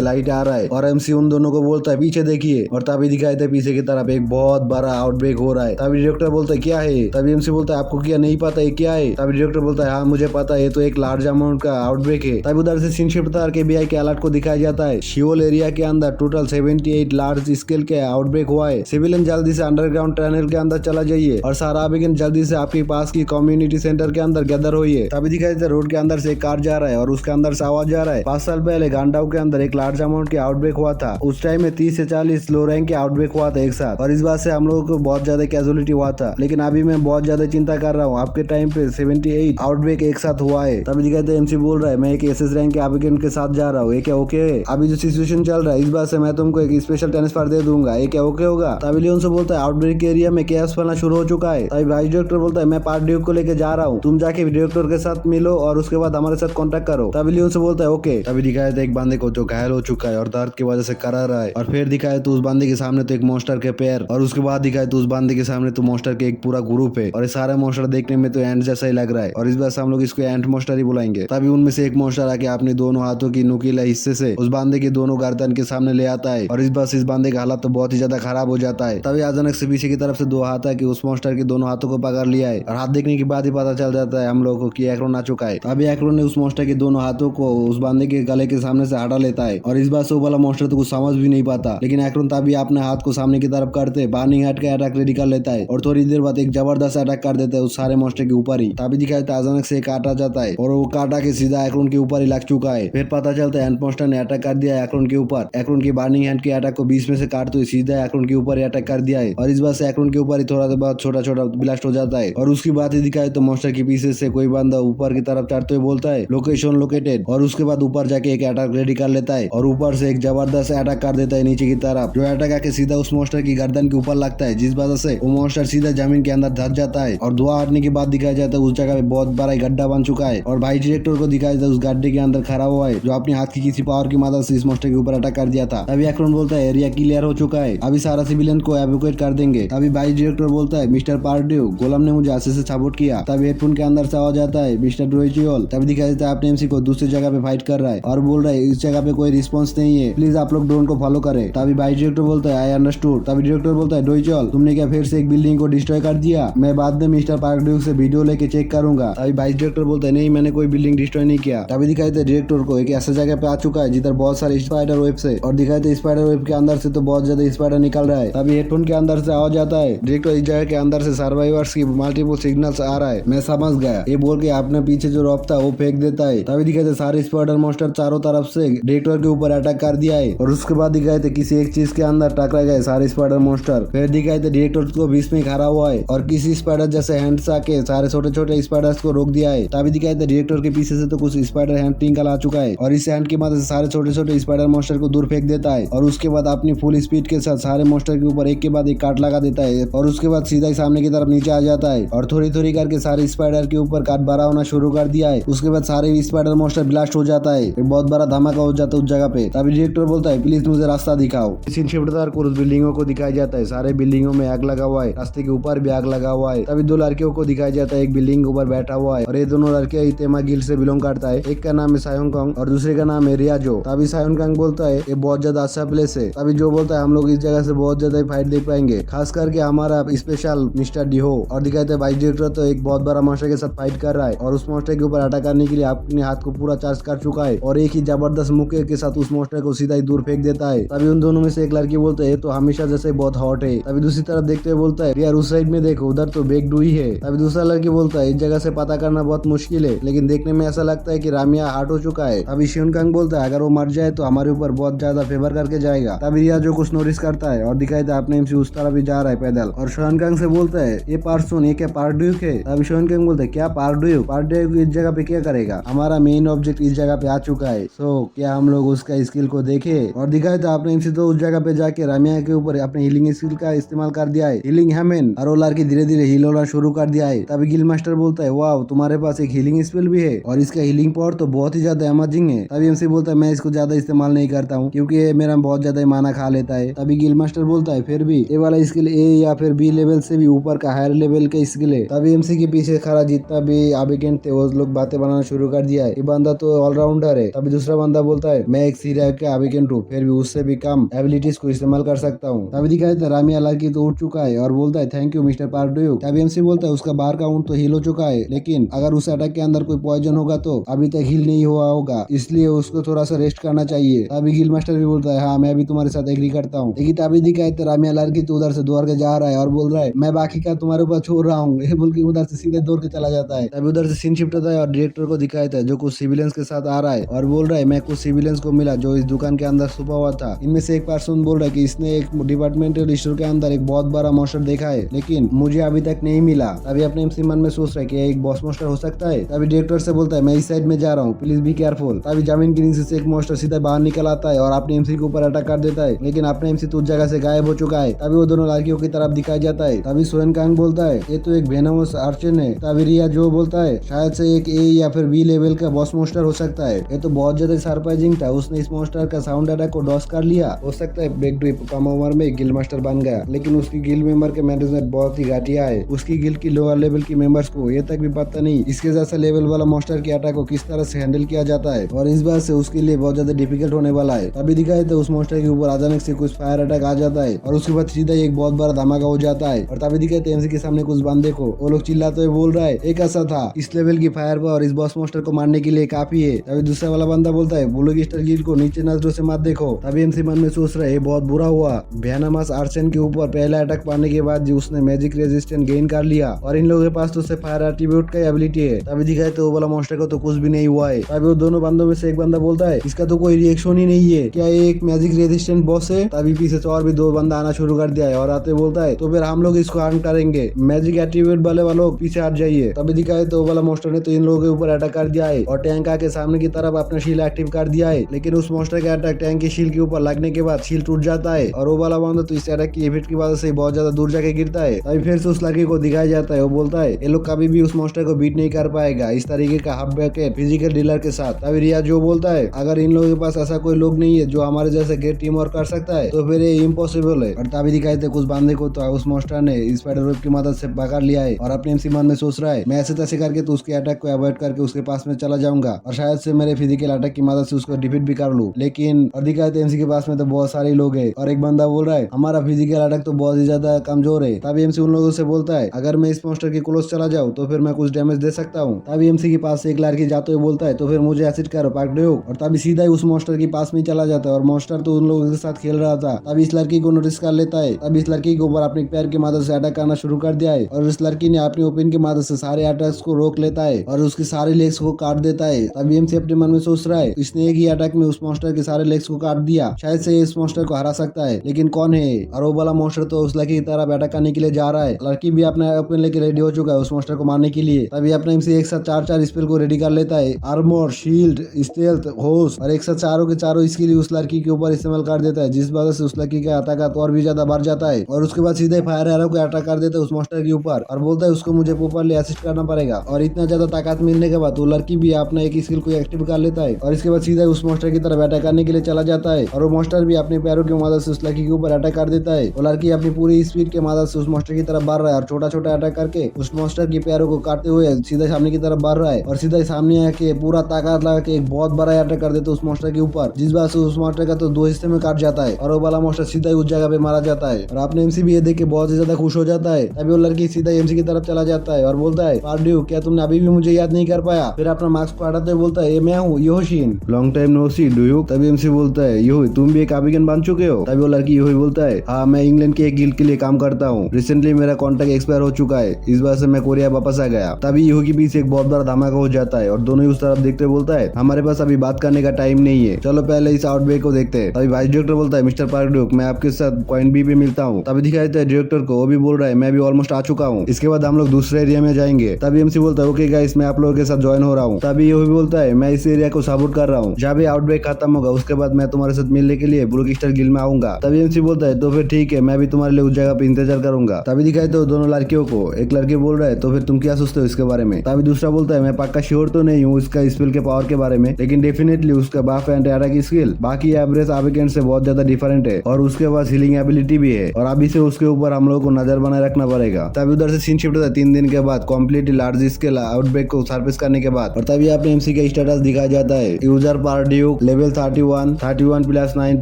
लाइट आ रहा है और एमसी उन दोनों को बोलता है पीछे देखिए और तभी दिखाई देता है पीछे की तरफ एक बहुत बड़ा आउटब्रेक हो रहा है। तभी डायरेक्टर बोलता है क्या है, तभी एमसी बोलता है आपको क्या नहीं पता है क्या है, तभी डायरेक्टर बोलता है हाँ मुझे पता है, तो एक लार्ज अमाउंट का आउटब्रेक है। तभी उधर से सीन शिफ्ट के बीआई के अलर्ट को दिखाया जाता है शियोल एरिया के अंदर टोटल 78 लार्ज स्केल के आउटब्रेक हुआ है। सिविलियन जल्दी से अंडरग्राउंड टनल के अंदर चला जाइए और सारा अभियान जल्दी से आपके पास की कम्युनिटी सेंटर के अंदर गैदर होइए। तभी दिखाई देता है रोड के अंदर से एक कार जा रहा है और उसके अंदर से आवाज जा रहा है 5 साल पहले गांडाव के अंदर एक लार्ज अमाउंट के आउटब्रेक हुआ था। उस टाइम में 30 से 40 लो रैंक के आउटब्रेक हुआ था एक साथ और इस बात से हम लोगों को बहुत ज्यादा कैजुअलिटी हुआ था। लेकिन अभी मैं बहुत ज्यादा चिंता कर रहा हूँ, आपके टाइम पे 78 आउटब्रेक एक साथ हुआ है। तभी दिखाई देता है एमसी बोल रहा है मैं एक एसएस रैंक के अभियान के साथ जा रहा हूँ, ये क्या ओके है? अभी जो सिचुएशन चल रहा है इस बात से मैं तुमको एक स्पेशल ट्रांसफर दे दूंगा, ये क्या ओके होगा? तभी लियोन से बोलता है आउटब्रेक एरिया में केस फैलना शुरू हो चुका है। तभी वाइस डायरेक्टर बोलता है मैं पार्ट ड्यूक को लेके जा रहा हूँ, तुम जाके डायरेक्टर के साथ मिलो और उसके बाद हमारे साथ कांटेक्ट करो। तभी लियोन से बोलता है ओके। तभी दिखाया था एक बंदे को जो घायल हो चुका है और दर्द की वजह से करा रहा है और फिर दिखाया तो उस बंदे के सामने तो एक मॉन्स्टर के पैर और उसके बाद दिखाया तो उस बंदे के सामने तो मॉन्स्टर के एक पूरा ग्रुप है और ये सारे मॉन्स्टर देखने में तो एंड जैसा ही लग रहा है और इस बार से हम लोग इसको एंट मॉन्स्टर ही बुलाएंगे। तभी उनमें से एक मॉन्स्टर आके अपने दोनों हाथों की नुकीला हिस्से से उस बंदे के दोनों गर्दन के सामने ले आता है और इस बार से इस बंदे का हालत तो बहुत ही ज्यादा खराब हो जाता है। तभी अचानक से पीछे की तरफ से 2 हाथ है कि उस मॉन्स्टर के दोनों हाथों को पकड़ लिया है और हाथ देखने के बाद ही पता चल जाता है हम लोगों को कि एक्रोन आ चुका है। तभी एक्रोन ने उस मॉन्स्टर के दोनों हाथों को उस बंदे के गले के सामने से हटा लेता है और इस बार से वो वाला मॉन्स्टर तो कुछ समझ भी नहीं पाता। लेकिन एक्रोन तभी अपने हाथ को सामने की तरफ करते बर्निंग हैट का अटैक रेडी कर लेता है और थोड़ी देर बाद एक जबरदस्त अटैक कर देता है उस सारे मॉन्स्टर के ऊपर ही। तभी दिखाई देता है अचानक से एक काटा जाता है और वो काटा के सीधा एक्रोन के ऊपर ही लग चुका है। फिर पता चलता है एंट मॉन्स्टर ने अटैक कर दिया है एक्रोन के ऊपर। एक्रोन की बर्निंग हैंड के अटैक को बीच में से काटते हुए सीधा एक्रोन के ऊपर ही अटैक कर दिया है और इस बार से एक्रोन के ऊपर ही थोड़ा बहुत छोटा छोटा ब्लास्ट हो जाता है और उसकी बात ही दिखाए तो मॉन्स्टर के पीछे से कोई बंदा ऊपर की तरफ चढ़ते हुए बोलता है लोकेशन लोकेटेड और उसके बाद ऊपर जाके एक अटैक रेडी कर लेता है और ऊपर से एक जबरदस्त अटैक कर देता है नीचे की तरफ जो अटैक आके सीधा उस मॉन्स्टर की गर्दन के ऊपर लगता है जिस वजह से वो मॉन्स्टर सीधा जमीन के अंदर धस जाता है और धुआं हटने के बाद दिखाया जाता है उस जगह पे बहुत बड़ा गड्ढा बन चुका है और भाई डायरेक्टर को दिखाया जाता है उस गड्ढे के अंदर खड़ा हुआ है जो अपने हाथ की किसी पावर की मदद से इस मॉन्स्टर के ऊपर अटैक कर दिया था। तभी एक्रोन बोलता है एरिया क्लियर हो चुका है, अभी सारा सिविलियन को एवोक्यूएट कर देंगे। तभी भाई डायरेक्टर बोलता है मिस्टर पार्ड्यू गोलम ने मुझे अच्छे से सपोर्ट किया। तभी हेडफोन के अंदर से आवाज आता है मिस्टर ड्रोइचियोल। तभी दिखाया जाता है अपने एमसी को दूसरी जगह पे फाइट कर रहा है और बोल रहा है इस जगह पे कोई रिस्पॉन्स नहीं है, प्लीज आप लोग ड्रोन को फॉलो करें। तभी भाई डायरेक्टर बोलता है आई अंडरस्टूड। तभी डायरेक्टर बोलता है ड्रोइचियोल तुमने क्या फिर से एक बिल्डिंग को डिस्ट्रॉय कर दिया, मैं बाद में मिस्टर पार्ड्यू से वीडियो लेके चेक करूंगा। तभी भाई डायरेक्टर बोलता है नहीं मैंने कोई बिल्डिंग डिस्ट्रॉय नहीं किया। तभी दिखाई देता है डायरेक्टर को एक ऐसा जगह पे आ चुका है जिधर बहुत सारे स्पाइडर वेब्स है और दिखाई देता है स्पाइडर वेब के अंदर से तो बहुत ज्यादा स्पाइडर निकल रहा है। तभी हेडफोन के अंदर से आवाज आता है डायरेक्टर इस जगह के अंदर से सर्वाइवर्स की मल्टीपल सिग्नल्स आ रहा है, मैं समझ गया। ये बोल के आपने पीछे जो रॉप था वो फेंक देता है। तभी दिखाई देता सारे स्पाइडर मॉन्स्टर चारों तरफ से डायरेक्टर के ऊपर अटैक कर दिया है और उसके बाद दिखाई देता किसी एक चीज के अंदर टकरा गए सारे स्पाइडर मॉन्स्टर। फिर दिखाई देता डायरेक्टर को बीच में खड़ा हुआ है और किसी स्पाइडर जैसे हैंड्स आके सारे छोटे छोटे स्पाइडर्स को रोक दिया है। तभी दिखाई देता डायरेक्टर के पीछे से तो कुछ स्पाइडर हैंड निकल आ चुका है और इस हैंड की मदद से सारे छोटे छोटे स्पाइडर मॉन्स्टर को दूर फेंक देता है और उसके बाद अपनी फुल स्पीड के साथ सारे मॉन्स्टर के ऊपर एक के बाद एक काट लगा देता है और उसके बाद सीधा ही सामने की तरफ नीचे आ जाता है और थोड़ी थोड़ी करके सारे स्पाइडर के ऊपर काट बड़ा होना शुरू कर दिया है। उसके बाद सारे स्पाइडर मॉन्स्टर ब्लास्ट हो जाता है, एक बहुत बड़ा धमाका हो जाता है उस जगह पे। तभी डायरेक्टर बोलता है प्लीज मुझे रास्ता दिखाओ। सीन शिफ्टदार को उस बिल्डिंगों को दिखाया जाता है, सारे बिल्डिंगों में आग लगा हुआ है, रास्ते के ऊपर भी आग लगा हुआ है। तभी 2 लड़कियों को दिखाया जाता है एक बिल्डिंग के ऊपर बैठा हुआ है और ये दोनों लड़के इतेमा गिल्ड से बिलोंग करता है, एक का नाम है सायोंग कांग और दूसरे का नाम है रियाजो। तभी सायोंग कांग बोलता है ये बहुत ज्यादा अच्छा प्लेस है। तभी जो बोलता है हम लोग इस जगह से बहुत ज्यादा फाइट देख पाएंगे, खास करके हमारा स्पेशल मिस्टर डिहो। और दिखाते भाई डायरेक्टर तो एक बहुत बड़ा मॉन्स्टर के साथ फाइट कर रहा है और उस मॉन्स्टर के ऊपर अटैक करने के लिए अपने हाथ को पूरा चार्ज कर चुका है और एक ही जबरदस्त मुक्के के साथ उस मॉन्स्टर को सीधा ही दूर फेंक देता है। तभी उन दोनों में से एक लड़की बोलता है तो हमेशा जैसे बहुत हॉट है। तभी दूसरी तरफ देखते हुए बोलता है यार उस साइड में देखो उधर तो बेग डुई है। तभी दूसरा लड़की बोलता है इस जगह से पता करना बहुत मुश्किल है लेकिन देखने में ऐसा लगता है कि रामिया हार्ट हो चुका है। तभी शियोनकांग बोलता है अगर वो मर जाए तो हमारे ऊपर बहुत ज्यादा फेवर करके जाएगा। तभी रिया जो कुछ नोटिस करता है और दिखाई देता अपने एमसी उस तरफ भी जा रहा है पैदल और शियोनकांग से बोलता है ये पर्सन ये क्या पार्ड्यूक है। तभी शियोनकांग बोलता है क्या पार्ड्यूक इस जगह पे क्या करेगा, हमारा मेन ऑब्जेक्ट इस जगह पे आ चुका है, सो क्या हम लोग उसका स्किल को देखे। और दिखाई था अपने एमसी तो उस जगह पे जाके रामिया के ऊपर अपने हीलिंग स्किल का इस्तेमाल कर दिया है, हीलिंग हैमन और वो लड़की धीरे धीरे हील होना शुरू कर दिया है। तभी गिल मास्टर बोलता है वाह तुम्हारे पास एक हीलिंग स्पेल भी है और इसका हीलिंग पावर तो बहुत ही ज्यादा अमेजिंग है। तभी एमसी बोलता है मैं इसको ज्यादा इस्तेमाल नहीं करता हूँ क्योंकि ये मेरा बहुत ज्यादा माना खा लेता है। तभी गिल मास्टर बोलता है फिर भी ये वाला स्किल ए या फिर बी लेवल से भी ऊपर का हायर लेवल का स्किल है। तभी एमसी के पीछे खड़ा जितना भी आबिगेंट थे वो लोग बातें बनाना शुरू कर दिया है, ये बंदा तो ऑलराउंडर है। तभी दूसरा बंदा बोलता है मैं एक सीरिया का एविकेंट हूँ, फिर भी उससे भी कम एबिलिटीज को इस्तेमाल कर सकता हूँ। तभी दिखाई देता है रामिया लड़की तो उठ चुका है और बोलता है थैंक यू मिस्टर पार्ड्यूक। तभी एमसी बोलता है उसका बाहर का ऊँट तो हील हो चुका है, लेकिन अगर उस अटैक के अंदर कोई पॉइजन होगा तो अभी तक हील नहीं हुआ होगा, इसलिए उसको थोड़ा सा रेस्ट करना चाहिए। तभी गिल मास्टर भी बोलता है हाँ मैं भी तुम्हारे साथ एग्री करता हूँ। लेकिन तभी दिखाई तो रामिया लड़की तो उधर से दौड़ के जा रहा है और बोल रहा है मैं बाकी का तुम्हारे ऊपर छोड़ रहा हूँ, ये बोल के उधर से सीधे दौड़ के चला जाता है। तभी उधर से सीन शिफ्ट होता है और डायरेक्टर को दिखाता है जो कुछ सिविलियंस के साथ आ रहा है और बोल रहा है मैं कुछ सिविलियंस को मिला जो इस दुकान के अंदर छुपा हुआ था। इनमें से एक पर्सन बोल रहा है कि इसने एक डिपार्टमेंटल स्टोर के अंदर एक बहुत बड़ा मॉन्स्टर देखा है, लेकिन मुझे अभी तक नहीं मिला। तभी अपने एमसी मन में सोच रहा है कि एक बॉस मॉन्स्टर हो सकता है। तभी डायरेक्टर से बोलता है मैं इस साइड में जा रहा हूँ, प्लीज बी केयरफुल। तभी जमीन के नीचे से एक मॉन्स्टर सीधा बाहर निकल आता है और अपने एमसी के ऊपर अटैक कर देता है, लेकिन अपने एमसी तो उस जगह से गायब हो चुका है। तभी वो दोनों लड़कियों की तरफ दिखाई जाता है। तभी सोएन कांग बोलता है ये तो एक वेनमस आर्चन है। तभी रिया जो बोलता है शायद से एक ए या फिर बी लेवल का बॉस मॉन्स्टर हो सकता है। ये तो बहुत ज्यादा सरप्राइजिंग था, उसने इस मॉन्स्टर का साउंड अटैक को डॉस कर लिया। हो सकता है बैक टू कम उम्र में गिल मास्टर बन गया, लेकिन उसकी गिल मेंबर के मैनेजमेंट बहुत ही घटिया है। उसकी गिल की लोअर लेवल की मेंबर्स को ये तक भी पता नहीं इसके जैसा लेवल वाला मॉन्स्टर के अटैक को किस तरह से हैंडल किया जाता है, और इस बार से उसके लिए बहुत ज्यादा डिफिकल्ट होने वाला है। तभी दिखाई तो उस मॉन्स्टर के ऊपर अचानक से कुछ फायर अटैक आ जाता है और उसके बाद सीधा एक बहुत बड़ा धमाका हो जाता है। और तभी दिखाई एमसी के सामने कुछ बंदे को वो लोग चिल्लाते हुए बोल रहा है एक ऐसा था इस लेवल की फायर पावर इस बॉस मॉन्स्टर को मारने के लिए काफी है। तभी दूसरा वाला बंदा बोलता है वो लोग स्टार गिल को नीचे नजरों से मत देखो। तभी एमसी मन में सोच रहे बहुत बुरा हुआ, वेनमस आर्चन के ऊपर पहला अटैक पाने के बाद जी उसने मैजिक रेजिस्टेंस गेन कर लिया और इन लोगों के पास तो सिर्फ फायर एट्रीब्यूट का एबिलिटी है। तभी दिखाए तो वो वाला मॉन्स्टर को तो कुछ भी नहीं हुआ है। तभी वो दोनों बंदों में से एक बंदा बोलता है इसका तो कोई रिएक्शन ही नहीं है, क्या ये एक मैजिक रेजिस्टेंट बॉस है। तभी पीछे से और भी दो बंदा आना शुरू कर दिया है और आते बोलता है तो फिर हम लोग इसको हार्म करेंगे, मैजिक एट्रीब्यूट वाले लोग पीछे हट जाइए। तभी दिखाए तो वो वाला मॉन्स्टर ने तो इन लोगों के ऊपर अटैक कर दिया है और टैंक आके सामने की तरफ अपना शील्ड एक्टिव कर दिया है, लेकिन उस मॉन्स्टर का अटैक टैंक के शील्ड के ऊपर लगने के बाद शील्ड टूट जाता है और वो वाला बंदा तो इस अटैक की इफेक्ट की वजह से बहुत ज्यादा दूर जाके गिरता है। तभी फिर से उस लड़के को दिखाया जाता है, वो बोलता है ये लोग कभी भी उस मॉन्स्टर को बीट नहीं कर पाएगा इस तरीके का हाफ बैकेट फिजिकल डीलर के साथ। तभी रिया जो बोलता है अगर इन लोगों के पास ऐसा कोई लोग नहीं है जो हमारे जैसे गेट टीम वर्क कर सकता है तो फिर ये इम्पॉसिबल है। और तभी दिखाई थे कुछ बंदे को तो उस मॉन्स्टर ने स्पाइडर वेब की मदद से पकड़ लिया है और अपने एमसी मन में सोच रहा है मैं ऐसे तैसे करके तो उसके अटैक को अवॉइड करके उसके पास में चला जाऊंगा और शायद से मेरे फिजिकल अटैक की मदद से उसको डिफीट भी कर लूं। लेकिन और दिखाई थे एमसी के पास में तो बहुत सारे लोग है और एक बंदा बोल रहा है हमारा फिजिकल अटैक तो बहुत ही ज्यादा कमजोर है। तभी एमसी उन लोगों से बोलता है अगर मैं इस मॉन्स्टर के क्लोज चला जाऊँ तो फिर मैं कुछ डैमेज दे सकता हूँ। तभी एमसी के पास से एक लड़की जाते हुए बोलता है तो फिर मुझे एसिड करो पार्ड्यूक, और तभी सीधा ही उस मॉन्स्टर के पास में चला जाता है और मॉन्स्टर तो उन लोगों के साथ खेल रहा था। तभी इस लड़की को नोटिस कर लेता है। तभी इस लड़की के ऊपर अपने पैर की मदद से अटैक करना शुरू कर दिया है और इस लड़की ने अपनी ओपन की मदद से सारे अटैक्स को रोक लेता है और उसकी सारे लेग्स को काट देता है। तभी एमसी अपने मन में सोच रहा है इसने एक ही अटैक में उस मॉन्स्टर के सारे लेग्स को काट दिया, शायद से इस मॉन्स्टर को हरा सकता है, लेकिन कौन है। और वो वाला मॉन्स्टर तो उस लड़की की तरफ अटैक करने के लिए जा रहा है। लड़की भी अपने ओपन लेके रेडी हो चुका है उस मॉन्स्टर को मारने के लिए। तभी अपने एमसी एक साथ चार स्पेल को रेडी कर लेता है, आर्मर, शील्ड, स्टेल्थ, होश, और एक साथ चारों के चारों स्किल उस लड़की के ऊपर इस्तेमाल कर देता है, जिस वजह से उस लड़की का अटैक और भी ज्यादा बढ़ जाता है। और उसके बाद सीधे फायर एरो को अटैक कर देता है उस मॉन्स्टर के ऊपर और बोलता है उसको मुझे प्रॉपर्ली असिस्ट करना पड़ेगा। और इतना ज्यादा ताकत मिलने के बाद वो लड़की भी अपना एक स्किल को एक्टिव कर लेता है और इसके बाद सीधा उस मॉन्स्टर की तरफ अटैक करने के लिए चला जाता है और वो मॉन्स्टर भी अपने पैरों की मदद से उस लड़की के ऊपर अटैक कर देता है। वो लड़की अपनी पूरी स्पीड के मदद से उस मॉन्स्टर की तरफ बढ़ रहा है और छोटा छोटा अटैक करके उस मॉन्स्टर के पैरों को काटते हुए सीधा सामने की तरफ बढ़ रहा है और सीधा सामने आके पूरा ताकत लगा के एक बहुत बड़ा अटैक कर देता है उस मॉन्स्टर के ऊपर, जिस बात से उस मॉन्स्टर का तो दो हिस्से में काट जाता है और वो वाला मॉन्स्टर सीधा ही उस जगह पे मारा जाता है। और आपने एमसी भी ये देख के बहुत ही ज्यादा खुश हो जाता है। तभी वो लड़की सीधा एमसी की तरफ चला जाता है और बोलता है पार्ड्यूक क्या तुमने अभी भी मुझे याद नहीं कर पाया। फिर अपना मास्क को हटाते बोलता है मैं हूँ Yoshin, long time no see do you. तभी एमसी बोलता है यो तुम भी एक अभिगन बन चुके हो। तभी वो लड़की यो बोलता है हाँ मैं इंग्लैंड के एक गिल्ड के लिए काम करता हूँ, रिसेंटली मेरा कॉन्ट्रैक्ट एक्सपायर हो चुका है, इस वजह से मैं कोरिया वापस आ गया। तभी यो के पीछे एक बहुत बड़ा धमाका हो जाता है और दोनों ही उस तरफ देखते बोलता है हमारे पास अभी बात करने का टाइम नहीं है, चलो पहले इस आउटब्रेक को देखते हैं। तभी वाइस डायरेक्टर बोलता है मिस्टर पार्ड्यूक मैं आपके साथ पॉइंट बी पे मिलता हूँ। तभी दिखाई देता है डायरेक्टर को, वो भी बोल रहा है मैं भी ऑलमोस्ट आ चुका हूँ, इसके बाद हम लोग दूसरे एरिया में जाएंगे। तभी एमसी बोलता है ओके गाइस मैं आप लोगों के साथ ज्वाइन हो रहा हूँ। तभी ये भी बोलता है मैं इस एरिया को सपोर्ट कर रहा हूँ, जब भी आउटब्रेक खत्म होगा उसके बाद मैं तुम्हारे साथ मिलने के लिए ब्लू स्टार गिल्ड में आऊंगा। तभी एमसी बोलता है तो फिर ठीक है मैं भी तुम्हारे लिए उस जगह पे इंतजार करूंगा। तभी दिखाई तो दोनों लड़कियों को, एक लड़की बोल रहा है तो फिर तुम क्या सोचते हो इसके बारे में। तभी दूसरा बोलता है मैं पक्का श्योर तो नहीं हूँ इसका स्पेल के पावर के बारे में, लेकिन डेफिनेटली उसका बाफ एंड अटैक स्किल बाकी एवरेज एविकेंट से बहुत ज्यादा डिफरेंट है और उसके पास हीलिंग एबिलिटी भी है और अभी से उसके ऊपर हम लोगों को नजर बनाए रखना पड़ेगा। तभी उधर से सीन शिफ्ट होता है 3 दिन के बाद कम्प्लीटली लार्ज स्केल आउटब्रेक को सरफेस करने के बाद। और तभी आपने एमसी एमसी का स्टेटस दिखाया जाता है। यूजर पर duke level 31, 31 plus 9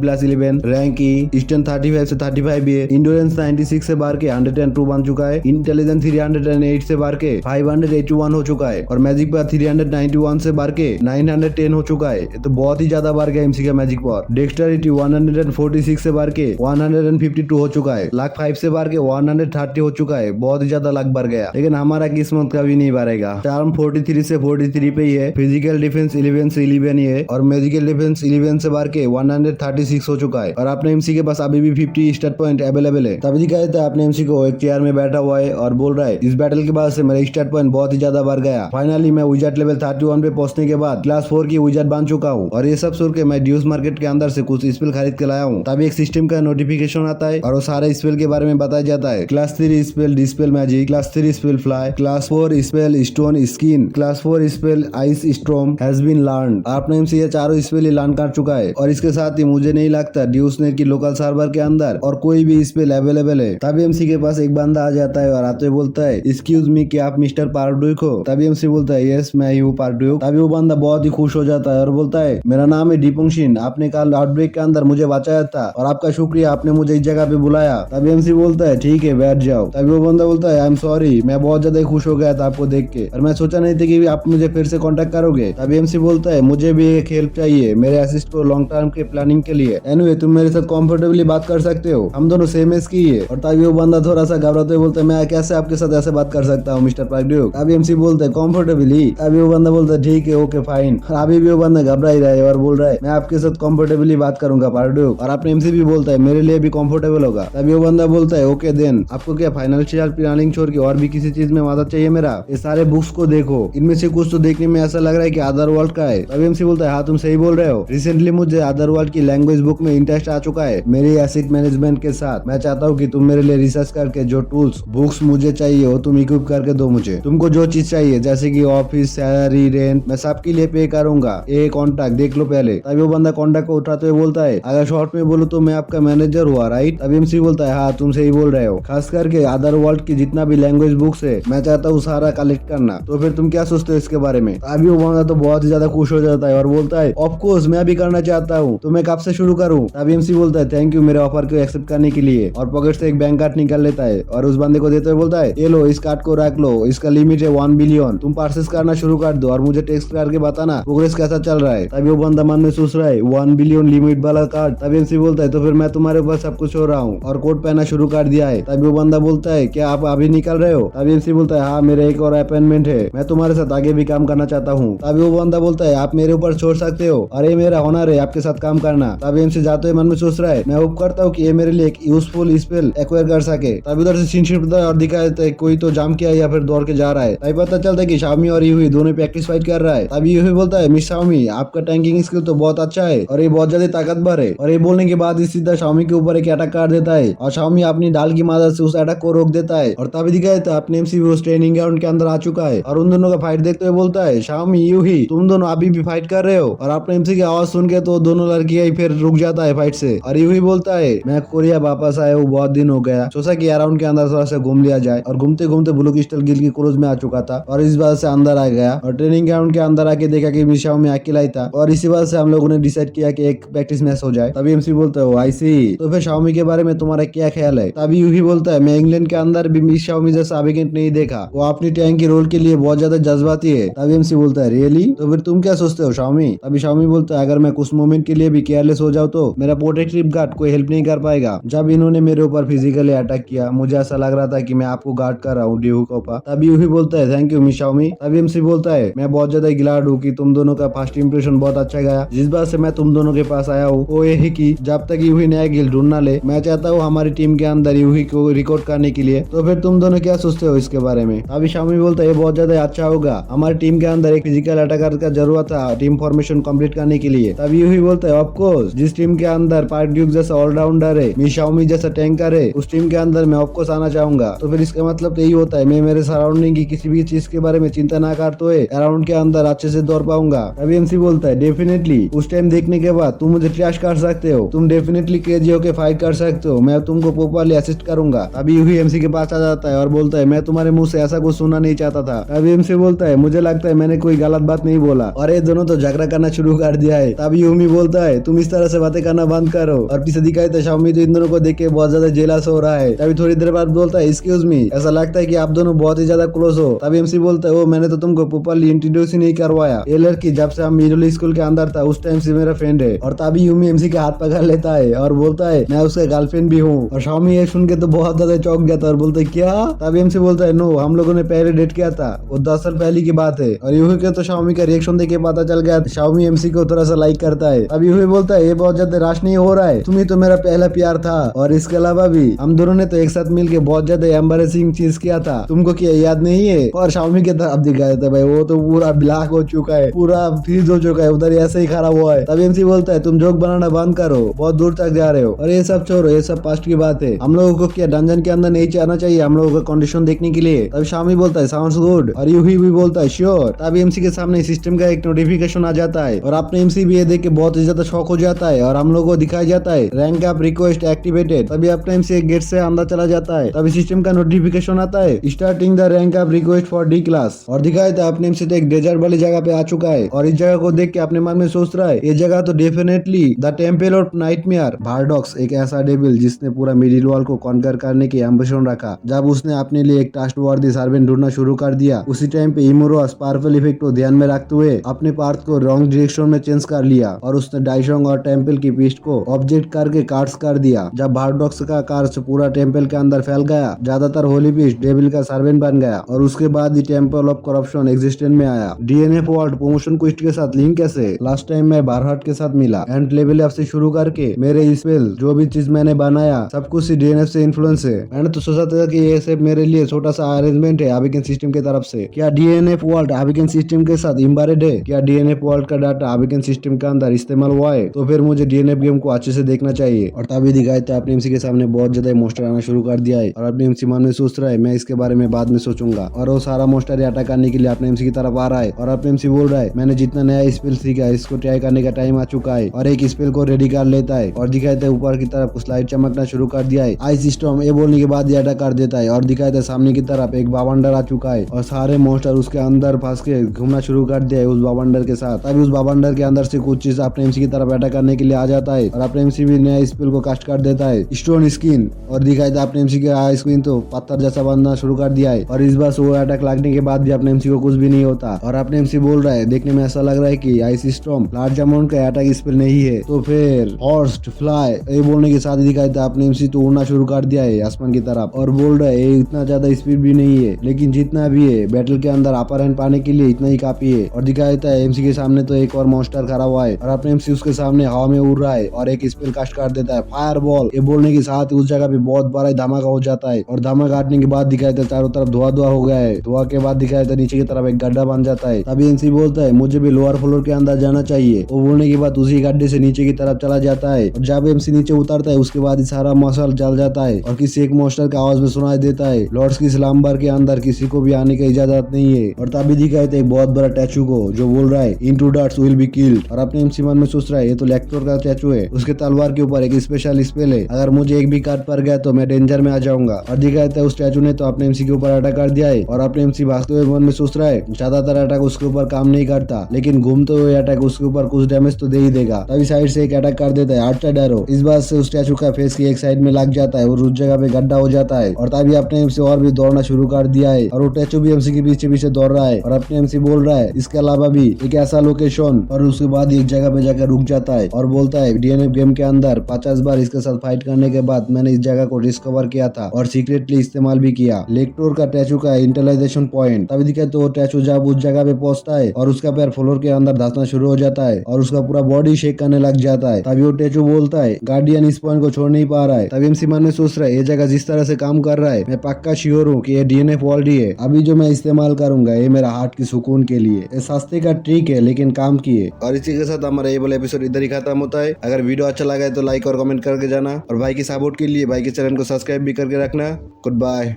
plus 11, rank ई स्टन 35 से 35 भी है। इंडोरेंस 96 से बार के 102 बन चुका है। इंटेलिजेंस 308 से बार के 581 हो चुका है और मैजिक पर 391 से बार के 910 हो चुका है। तो बहुत ही ज्यादा बार गया एमसी का मैजिक पावर। डेक्सटरिटी 146 से बार के 152 हो चुका है। लाख 5 से बार के 130 हो चुका है। बहुत ही ज्यादा लाख बार गया, लेकिन हमारा किस्मत कभी नहीं बारेगा। चार्म 43 से 43 पे ही है। फिजिकल डिफेंस 11 से 11 ही है और मैजिकल डिफेंस 11 से बार के 136 हो चुका है। और अपने एमसी के पास अभी भी 50 स्टार्ट पॉइंट अवेलेबल है। तभी दिखाया था अपने एमसी को एक चेयर में बैठा हुआ है और बोल रहा है इस बैटल के बाद से मेरा स्टार्ट पॉइंट बहुत ही ज्यादा बढ़ गया। फाइनली मैं विजार्ड लेवल 31 पे पहुंचने के बाद क्लास 4 की विजार्ड बन चुका हूँ। और ये सब सुन के मैं ड्यूस मार्केट के अंदर से कुछ स्पेल खरीद के लाया हूँ। तभी एक सिस्टम का नोटिफिकेशन आता है और वो सारे स्पेल के बारे में बताया जाता है। Class 3 spell dispel magic, class 3 spell fly, class 4 spell stone skin, class 4 spell ice storm has been learn. आपने एमसी ये चारों स्पेल ही लर्न कर चुका है और इसके साथ ही मुझे नहीं लगता ड्यूस नेट की लोकल सर्वर के अंदर और कोई भी स्पेल अवेलेबल है। तभी एमसी के पास एक बंदा आ जाता है और आते हुए बोलता है एक्सक्यूज मी, क्या आप मिस्टर पार्ड्यूक हो? तभी एमसी बोलता है यस मैं ही हूँ पार्ड्यूक। तभी वो बंदा बहुत ही खुश हो जाता है और बोलता है मेरा नाम है दीपोंगशिन, आपने कल आउटब्रेक के अंदर मुझे बचाया था और आपका शुक्रिया, आपने मुझे इस जगह पे बुलाया। तभी एमसी बोलता है ठीक है बैठ जाओ। तभी वो बंदा बोलता है आई एम सॉरी, मैं बहुत ज्यादा खुश हो गया था आपको देख के और मैं सोचा नहीं था कि आप मुझे फिर से कांटेक्ट करोगे। तभी एमसी बोलता है मुझे भी एक हेल्प चाहिए मेरे असिस्ट को लॉन्ग टर्म के प्लानिंग के लिए। एनीवे तुम मेरे साथ कंफर्टेबली बात कर सकते हो, हम दोनों सेम एज की है। और तभी वो बंदा थोड़ा सा घबराते हुए बोलता है मैं कैसे आपके साथ ऐसे बात कर सकता हूँ मिस्टर पार्ड्यूक। तभी एमसी बोलता है कंफर्टेबली। तभी वो बंदा बोलता है ठीक है ओके फाइन। और अभी भी वो बंदा घबरा ही रहा है और बोल रहा है मैं आपके साथ कंफर्टेबली बात करूंगा पार्ड्यूक। और अपने एमसी भी बोलता है मेरे लिए भी कंफर्टेबल होगा। तभी वो बंदा बोलता है ओके देन आपको क्या फाइनेंशियल प्लानिंग छोड़ के और भी किसी चीज में मदद चाहिए मेरा? ये सारे बुक्स को देखो, इनमें से कुछ तो देखने में ऐसा लग रहा है कि अदर वर्ल्ड का है। तभी एमसी बोलता है हाँ तुम सही बोल रहे हो, रिसेंटली मुझे अदर वर्ल्ड की लैंग्वेज बुक में इंटरेस्ट आ चुका है मेरी एसेट मैनेजमेंट के साथ। मैं चाहता हूँ कि तुम मेरे लिए रिसर्च करके जो टूल्स बुक्स मुझे चाहिए हो तुम इक्विप करके दो मुझे। तुमको जो चीज चाहिए जैसे कि ऑफिस सैलरी रेंट मैं सबके लिए पे करूंगा। ये कॉन्टैक्ट देख लो पहले। तभी वो बंदा कॉन्टैक्ट को उठाते हुए बोलता है अगर शॉर्ट में बोलो तो मैं आपका मैनेजर हुआ राइट? तभी एमसी बोलता है हाँ तुम सही बोल रहे हो, खास करके अदर वर्ल्ड की जितना भी लैंग्वेज बुक्स है मैं चाहता हूँ सारा कलेक्ट करना। तो फिर तुम क्या सोचते हो इसके बारे में? अभी वो बंदा तो बहुत ही ज्यादा खुश हो जाता है और बोलता है ऑफ कोर्स मैं भी करना चाहता हूँ, तो मैं कब से शुरू करूँ? तभी एमसी बोलता है थैंक यू मेरे ऑफर को एक्सेप्ट करने के लिए और पॉकेट से एक बैंक कार्ड निकाल लेता है और उस बंदे को देते हुए बोलता है ये लो इस कार्ड को रख लो, इसका लिमिट है 1 बिलियन, तुम परचेस करना शुरू कर दो और मुझे टेक्स्ट करके बताना प्रोग्रेस कैसा चल रहा है। तभी वो बंदा मन में सोच रहा है 1 बिलियन लिमिट वाला कार्ड। तभी एमसी बोलता है तो फिर मैं तुम्हारे ऊपर सब कुछ हो रहा हूँ और कोड पहना शुरू कर दिया है। तभी वो बंदा बोलता है क्या आप अभी निकल रहे हो? तभी एमसी बोलता है हाँ मेरा एक और अपॉइंटमेंट है, मैं तुम्हारे साथ आगे भी काम करना चाहता हूँ। तभी वो बंदा बोलता है आप मेरे ऊपर छोड़ सकते हो और ये मेरा ऑनर है आपके साथ काम करना। तभी एमसी जाते हुए मन में सोच रहा है मैं होप करता हूँ कि ये मेरे लिए एक यूजफुल स्पेल एक्वायर कर सके। तभी उधर से सीन शिफ्ट होता है और दिखा देता है कोई तो जाम किया या फिर दौड़ के जा रहा है। तभी पता चलता है कि शाओमी और यूही दोनों प्रैक्टिस फाइट कर रहा है। तभी यूही बोलता है मिस शाओमी आपका टैंकिंग स्किल तो बहुत अच्छा है और ये बहुत ज्यादा ताकतवर है। और ये बोलने के बाद सीधा शाओमी के ऊपर एक अटैक कर देता है और शाओमी अपनी डाल की मदद से उस अटैक को रोक देता है। और तभी दिखा देता है अपने एमसी उस ट्रेनिंग ग्राउंड के अंदर आ चुका है और उन दोनों का फाइट देखते हुए बोलता है शाओमी यूही तुम दोनों अभी भी फाइट कर रहे हो? और अपने एमसी की आवाज सुन के तो दोनों लड़कियां ही फिर रुक जाता है फाइट से। और यूही बोलता है मैं कोरिया वापस आया हूँ, बहुत दिन हो गया, सोचा कि अराउंड के अंदर थोड़ा सा घूम लिया जाए। और घूमते घूमते ब्लू क्रिस्टल गिल की क्लोज में आ चुका था और इस बात से अंदर आ गया और ट्रेनिंग ग्राउंड के अंदर आके देखा कि मिस शाओमी अकेला ही था और इसी बात से हम लोगों ने डिसाइड किया कि एक प्रैक्टिस मैच हो जाए। तभी एमसी बोलता है आई सी, तो फिर शाओमी के बारे में तुम्हारा क्या ख्याल है? तभी यूही बोलता है मैं इंग्लैंड के अंदर भी मिस शाओमी जैसा एविगेंट नहीं देखा, वो अपनी टैंक की रोल के लिए बहुत ज्यादा जज्बाती है। तभी एमसी बोलता है रियली? तो फिर तुम क्या सोचते हो शाओमी? तभी शाओमी बोलता है अगर मैं कुछ मोमेंट के लिए भी केयरलेस हो जाऊँ तो मेरा प्रोटेक्टिव गार्ड कोई हेल्प नहीं कर पाएगा। जब इन्होंने मेरे ऊपर फिजिकली अटैक किया मुझे ऐसा लग रहा था कि मैं आपको गार्ड कर रहा हूँ ड्यू कोपा। तभी यूही बोलता है थैंक यू मिस शाओमी। तभी एमसी बोलता है मैं बहुत ज्यादा ग्लाड हूँ कि तुम दोनों का फर्स्ट इंप्रेशन बहुत अच्छा गया। जिस बात से मैं तुम दोनों के पास आया हूँ वो ये है कि जब तक यूही नया गिल ढूंढ ना ले मैं चाहता हूँ हमारी टीम के अंदर यूही को रिकॉर्ड करने के लिए। तो फिर तुम दोनों क्या सोचते हो इसके बारे में? तभी शाओमी बोलता है ये बहुत ज्यादा अच्छा होगा, हमारी टीम के अंदर एक फिजिकल अटैकर का जरूरत था टीम फॉर्मेशन कंप्लीट करने के लिए। तभी यूही बोलता है ऑफ कोर्स जिस टीम के अंदर पार्ड्यूक जैसा ऑलराउंडर है, मिस शाओमी जैसा टैंकर है, उस टीम के अंदर मैं ऑफकोर्स आना चाहूंगा। तो फिर इसका मतलब तो यही होता है मैं मेरे सराउंडिंग की किसी भी चीज के बारे में चिंता ना करते हुए अराउंड के अंदर अच्छे से दौड़ पाऊंगा। तभी एमसी बोलता है डेफिनेटली उस टाइम देखने के बाद तुम मुझे ट्रैश कर सकते हो, तुम डेफिनेटली क्रेजी होकर फाइट कर सकते हो, मैं तुमको प्रॉपर्ली असिस्ट करूंगा। तभी यूही एमसी के पास आ जाता है और बोलता है मैं तुम्हारे मुंह से ऐसा कुछ सुनना नहीं चाहता था। तभी एमसी बोलता है मुझे लगता है मैंने कोई गलत बात बात नहीं बोला और ये दोनों तो झगड़ा करना शुरू कर दिया है। तभी यूमी बोलता है तुम इस तरह से बातें करना बंद करो और पीछे दिखाई तो शाओमी तो इन दोनों को देख के बहुत ज्यादा जेलस हो रहा है। तभी थोड़ी देर बाद बोलता है एक्सक्यूज मी, ऐसा लगता है कि आप दोनों बहुत ही ज्यादा क्लोज हो। तभी एमसी बोलता है ओ मैंने तो तुमको प्रॉपर्ली इंट्रोड्यूस ही नहीं करवाया, ये लड़की जब से हम मिडिल स्कूल के अंदर था उस टाइम से मेरा फ्रेंड है। और तभी यूमी एमसी के हाथ पकड़ लेता है और बोलता है मैं उसका गर्लफ्रेंड भी हूँ। और शाओमी ये सुन के तो बहुत ज्यादा चौंक जाता है और बोलता है क्या। तभी एमसी बोलता है नो, हम लोगों ने पहले डेट किया था, वो 10 साल पहले की बात है। और यूही के तो शाओमी का रिएक्शन देख के पता चल गया शाओमी एमसी को थोड़ा सा लाइक करता है। अब यूही बोलता है ये बहुत ज्यादा राश नहीं हो रहा है, तुम ही तो मेरा पहला प्यार था और इसके अलावा भी हम दोनों ने तो एक साथ मिलके बहुत ज्यादा एम्बैरेसिंग चीज किया था, तुमको क्या याद नहीं है। और शाओमी के तरफ दिखाया था भाई वो तो पूरा ब्लैक हो चुका है, पूरा फ्रीज हो चुका है, उधर ऐसे ही खड़ा हुआ है। तभी एमसी बोलता है तुम जोक बनाना बंद करो, बहुत दूर तक जा रहे हो और ये सब छोड़ो, ये सब पास्ट की बात है। हम लोगों को क्या डंजन के अंदर नहीं जाना चाहिए हम लोगों का कंडीशन देखने के लिए। तभी शाओमी बोलता है साउंड्स गुड और यूही भी बोलता है श्योर। तभी एमसी के सामने सिस्टम का एक नोटिफिकेशन आ जाता है और अपने एमसी भी ये देख के बहुत ही ज्यादा शॉक हो जाता है और हम लोगों को दिखाया जाता है रैंक अप रिक्वेस्ट एक्टिवेटेड। तभी अपने एमसी एक गेट से अंदर चला जाता है। तभी सिस्टम का नोटिफिकेशन आता है starting the rank up request for D class और दिखाया था अपने एमसी तो एक डेजर्ट वाली जगह पे आ चुका है और इस जगह को देख के अपने मन में सोच रहा है ये जगह तो definitely the temple of nightmare. बारडॉक्स एक ऐसा डेविल जिसने पूरा मिडिल वर्ल्ड को कॉन्कर करने की एम्बिशन रखा। जब उसने अपने लिए एक ट्रस्टवर्दी सर्वेंट ढूंढना शुरू कर दिया उसी टाइम पे इमोरो स्पार्कल इफेक्ट को ध्यान में रखते हुए अपने पार्ट को रॉन्ग डायरेक्शन में चेंज कर लिया और उसने डाइशोंग और टेम्पल की पीस्ट को ऑब्जेक्ट करके कार्ड्स कर दिया। जब बारडॉक्स का कार्ड्स पूरा टेम्पल के अंदर फैल गया ज्यादातर होली पीस्ट डेविल का सर्वेंट बन गया और उसके बाद ही टेम्पल ऑफ करप्शन एग्जिस्टेंस में आया। डीएनए वर्ल्ड प्रमोशन क्वेस्ट के साथ लिंक कैसे लास्ट टाइम मैं बारहट के साथ मिला एंड लेवल अप से शुरू करके मेरे स्पेल जो भी चीज मैंने बनाया सब कुछ डीएनएफ से इन्फ्लुएंस है। मैंने तो सोचा था कि ये सब मेरे लिए छोटा सा अरेंजमेंट है अबिगेन सिस्टम की तरफ से। क्या डीएनएफ वर्ल्ड अबिगेन सिस्टम के साथ इम्बेडेड है? क्या डीएनएफ वर्ल्ड का डाटा अबिगेन सिस्टम के अंदर इस्तेमाल हुआ है? तो फिर मुझे डीएनएफ गेम को अच्छे से देखना चाहिए। और तभी दिखाया था अपने एमसी के सामने बहुत ज्यादा मोस्टर आना शुरू कर दिया है और अपने एमसी मन में सोच रहा है मैं इसके बारे में बाद में सोचूंगा। और वो सारा मोस्टर अटैक करने के लिए अपने एमसी की तरफ आ रहा है और अपने एमसी बोल रहा है मैंने जितना नया स्पेल सीखा है इसको ट्राई करने का टाइम आ चुका है और एक स्पेल को रेडी कर लेता है। और दिखाया था ऊपर की तरफ कुछ लाइट चमकना शुरू कर दिया है आइस स्टॉर्म ये बोलने के बाद ये अटैक कर देता है। और दिखाया था सामने की तरफ एक बावंडर आ चुका है और सारे मोस्टर उसके अंदर फंस के घूमना शुरू कर दिया है उस बावंडर के साथ। तभी उस बावंडर के अंदर से कुछ चीज अपने एमसी की तरफ अटैक करने के लिए आ जाता है और अपने एमसी भी नया स्पेल को कास्ट कर देता है स्टोन स्किन। और दिखाया था अपने एमसी के स्किन तो पत्थर जैसा बनना शुरू कर दिया है और इस बार वो अटैक लगने के बाद भी अपने एमसी को कुछ भी नहीं होता। और अपने एमसी बोल रहा है देखने में ऐसा लग रहा है कि आइस स्टॉर्म लार्ज अमाउंट का अटैक स्पेल नहीं है तो फिर हॉर्स्ट फ्लाई ये बोलने के साथ ही दिखाया था अपने एमसी तो उड़ना शुरू कर दिया है आसमान की तरफ और बोल रहा है इतना ज्यादा स्पीड भी नहीं है लेकिन जितना भी है बैटल के अंदर अपर हैंड पाने के लिए इतना ही काफी है। और दिखाया था एमसी के सामने तो एक और मॉन्स्टर खड़ा हुआ है और अपने एमसी उसके सामने हवा में उड़ रहा है और एक स्पेल कास्ट कर देता है फायर बॉल। ये बोलने के साथ उस जगह पे बहुत बड़ा धमाका हो जाता है और धमाका काटने के बाद दिखाया था चारों तरफ धुआं धुआं हो गया है। धुआं के बाद दिखाया था नीचे की तरफ एक गड्ढा बन जाता है। तभी एमसी बोलता है मुझे भी लोअर फ्लोर के अंदर जाना चाहिए। वो बोलने के बाद उसी गड्ढे से नीचे की तरफ चला जाता है और जब एमसी नीचे उतरता है उसके बाद सारा मसल जल जाता है और किसी एक मॉन्स्टर का आवाज में सुनाई देता है लॉर्ड्स की स्लम्बर के अंदर किसी को भी आने की इजाजत नहीं है। और तभी दिखाया था एक बहुत बड़ा टैचू को जो बोल रहा है इंट्रूडर्स विल बी किल्ड। और अपने एमसी मन में सोच रहा है ये तो लेक्टोर का टैचू है, उसके तलवार के ऊपर एक स्पेशल स्पेल है, अगर मुझे एक भी कार्ड पर गया तो मैं डेंजर में आ जाऊंगा। और दिखाया था उस टैचू ने तो अपने एमसी के ऊपर अटैक कर दिया है और अपने एमसी भागते हुए मन में सोच रहा है ज्यादातर अटैक उसके ऊपर काम नहीं करता लेकिन घूमते हुए अटैक उसके ऊपर कुछ डैमेज तो दे ही देगा। तभी साइड से एक अटैक कर देता है आर्चर एरो, इस बात से उस टैचू का फेस की एक साइड में लग जाता है और उस जगह पे गड्ढा हो जाता है। और तभी अपने एमसी और भी दौड़ना शुरू कर दिया है और वो टैचू भी एमसी के पीछे पीछे दौड़ रहा है और अपने एमसी बोल रहा है इसके अलावा भी एक ऐसा लोकेशन। और उसके बाद एक जगह पे जाकर रुक जाता है और बोलता है डीएनएफ गेम के अंदर 50 बार इसके साथ फाइट करने के बाद मैंने इस जगह को डिस्कवर किया था और सीक्रेटली इस्तेमाल भी किया लेक्टोर का टैचू का इंटरलाइजेशन पॉइंट। तभी दिखा तो वो टैचू जब उस जगह पे पहुंचता है और उसका पैर फ्लोर के अंदर धंसना शुरू हो जाता है और उसका पूरा बॉडी शेक करने लग जाता है। तभी वो टैचू बोलता है गार्डियन इस पॉइंट को छोड़ नहीं पा रहा है। तभी एमसी मन में सोच रहा है ये जगह जिस तरह से काम कर रहा है मैं पक्का श्योर हूँ कि ये डीएनएफ वर्ल्ड ही है, अभी जो मैं इस्तेमाल करूंगा ये मेरा हार्ट की सुकून के लिए। ये सस्ते का ट्रिक है लेकिन काम की है। और इसी के साथ हमारा ये वाला एपिसोड इधर ही खत्म होता है। अगर वीडियो अच्छा लगा है तो लाइक और कमेंट करके जाना और भाई की सपोर्ट के लिए भाई के चैनल को सब्सक्राइब भी करके रखना। Good bye.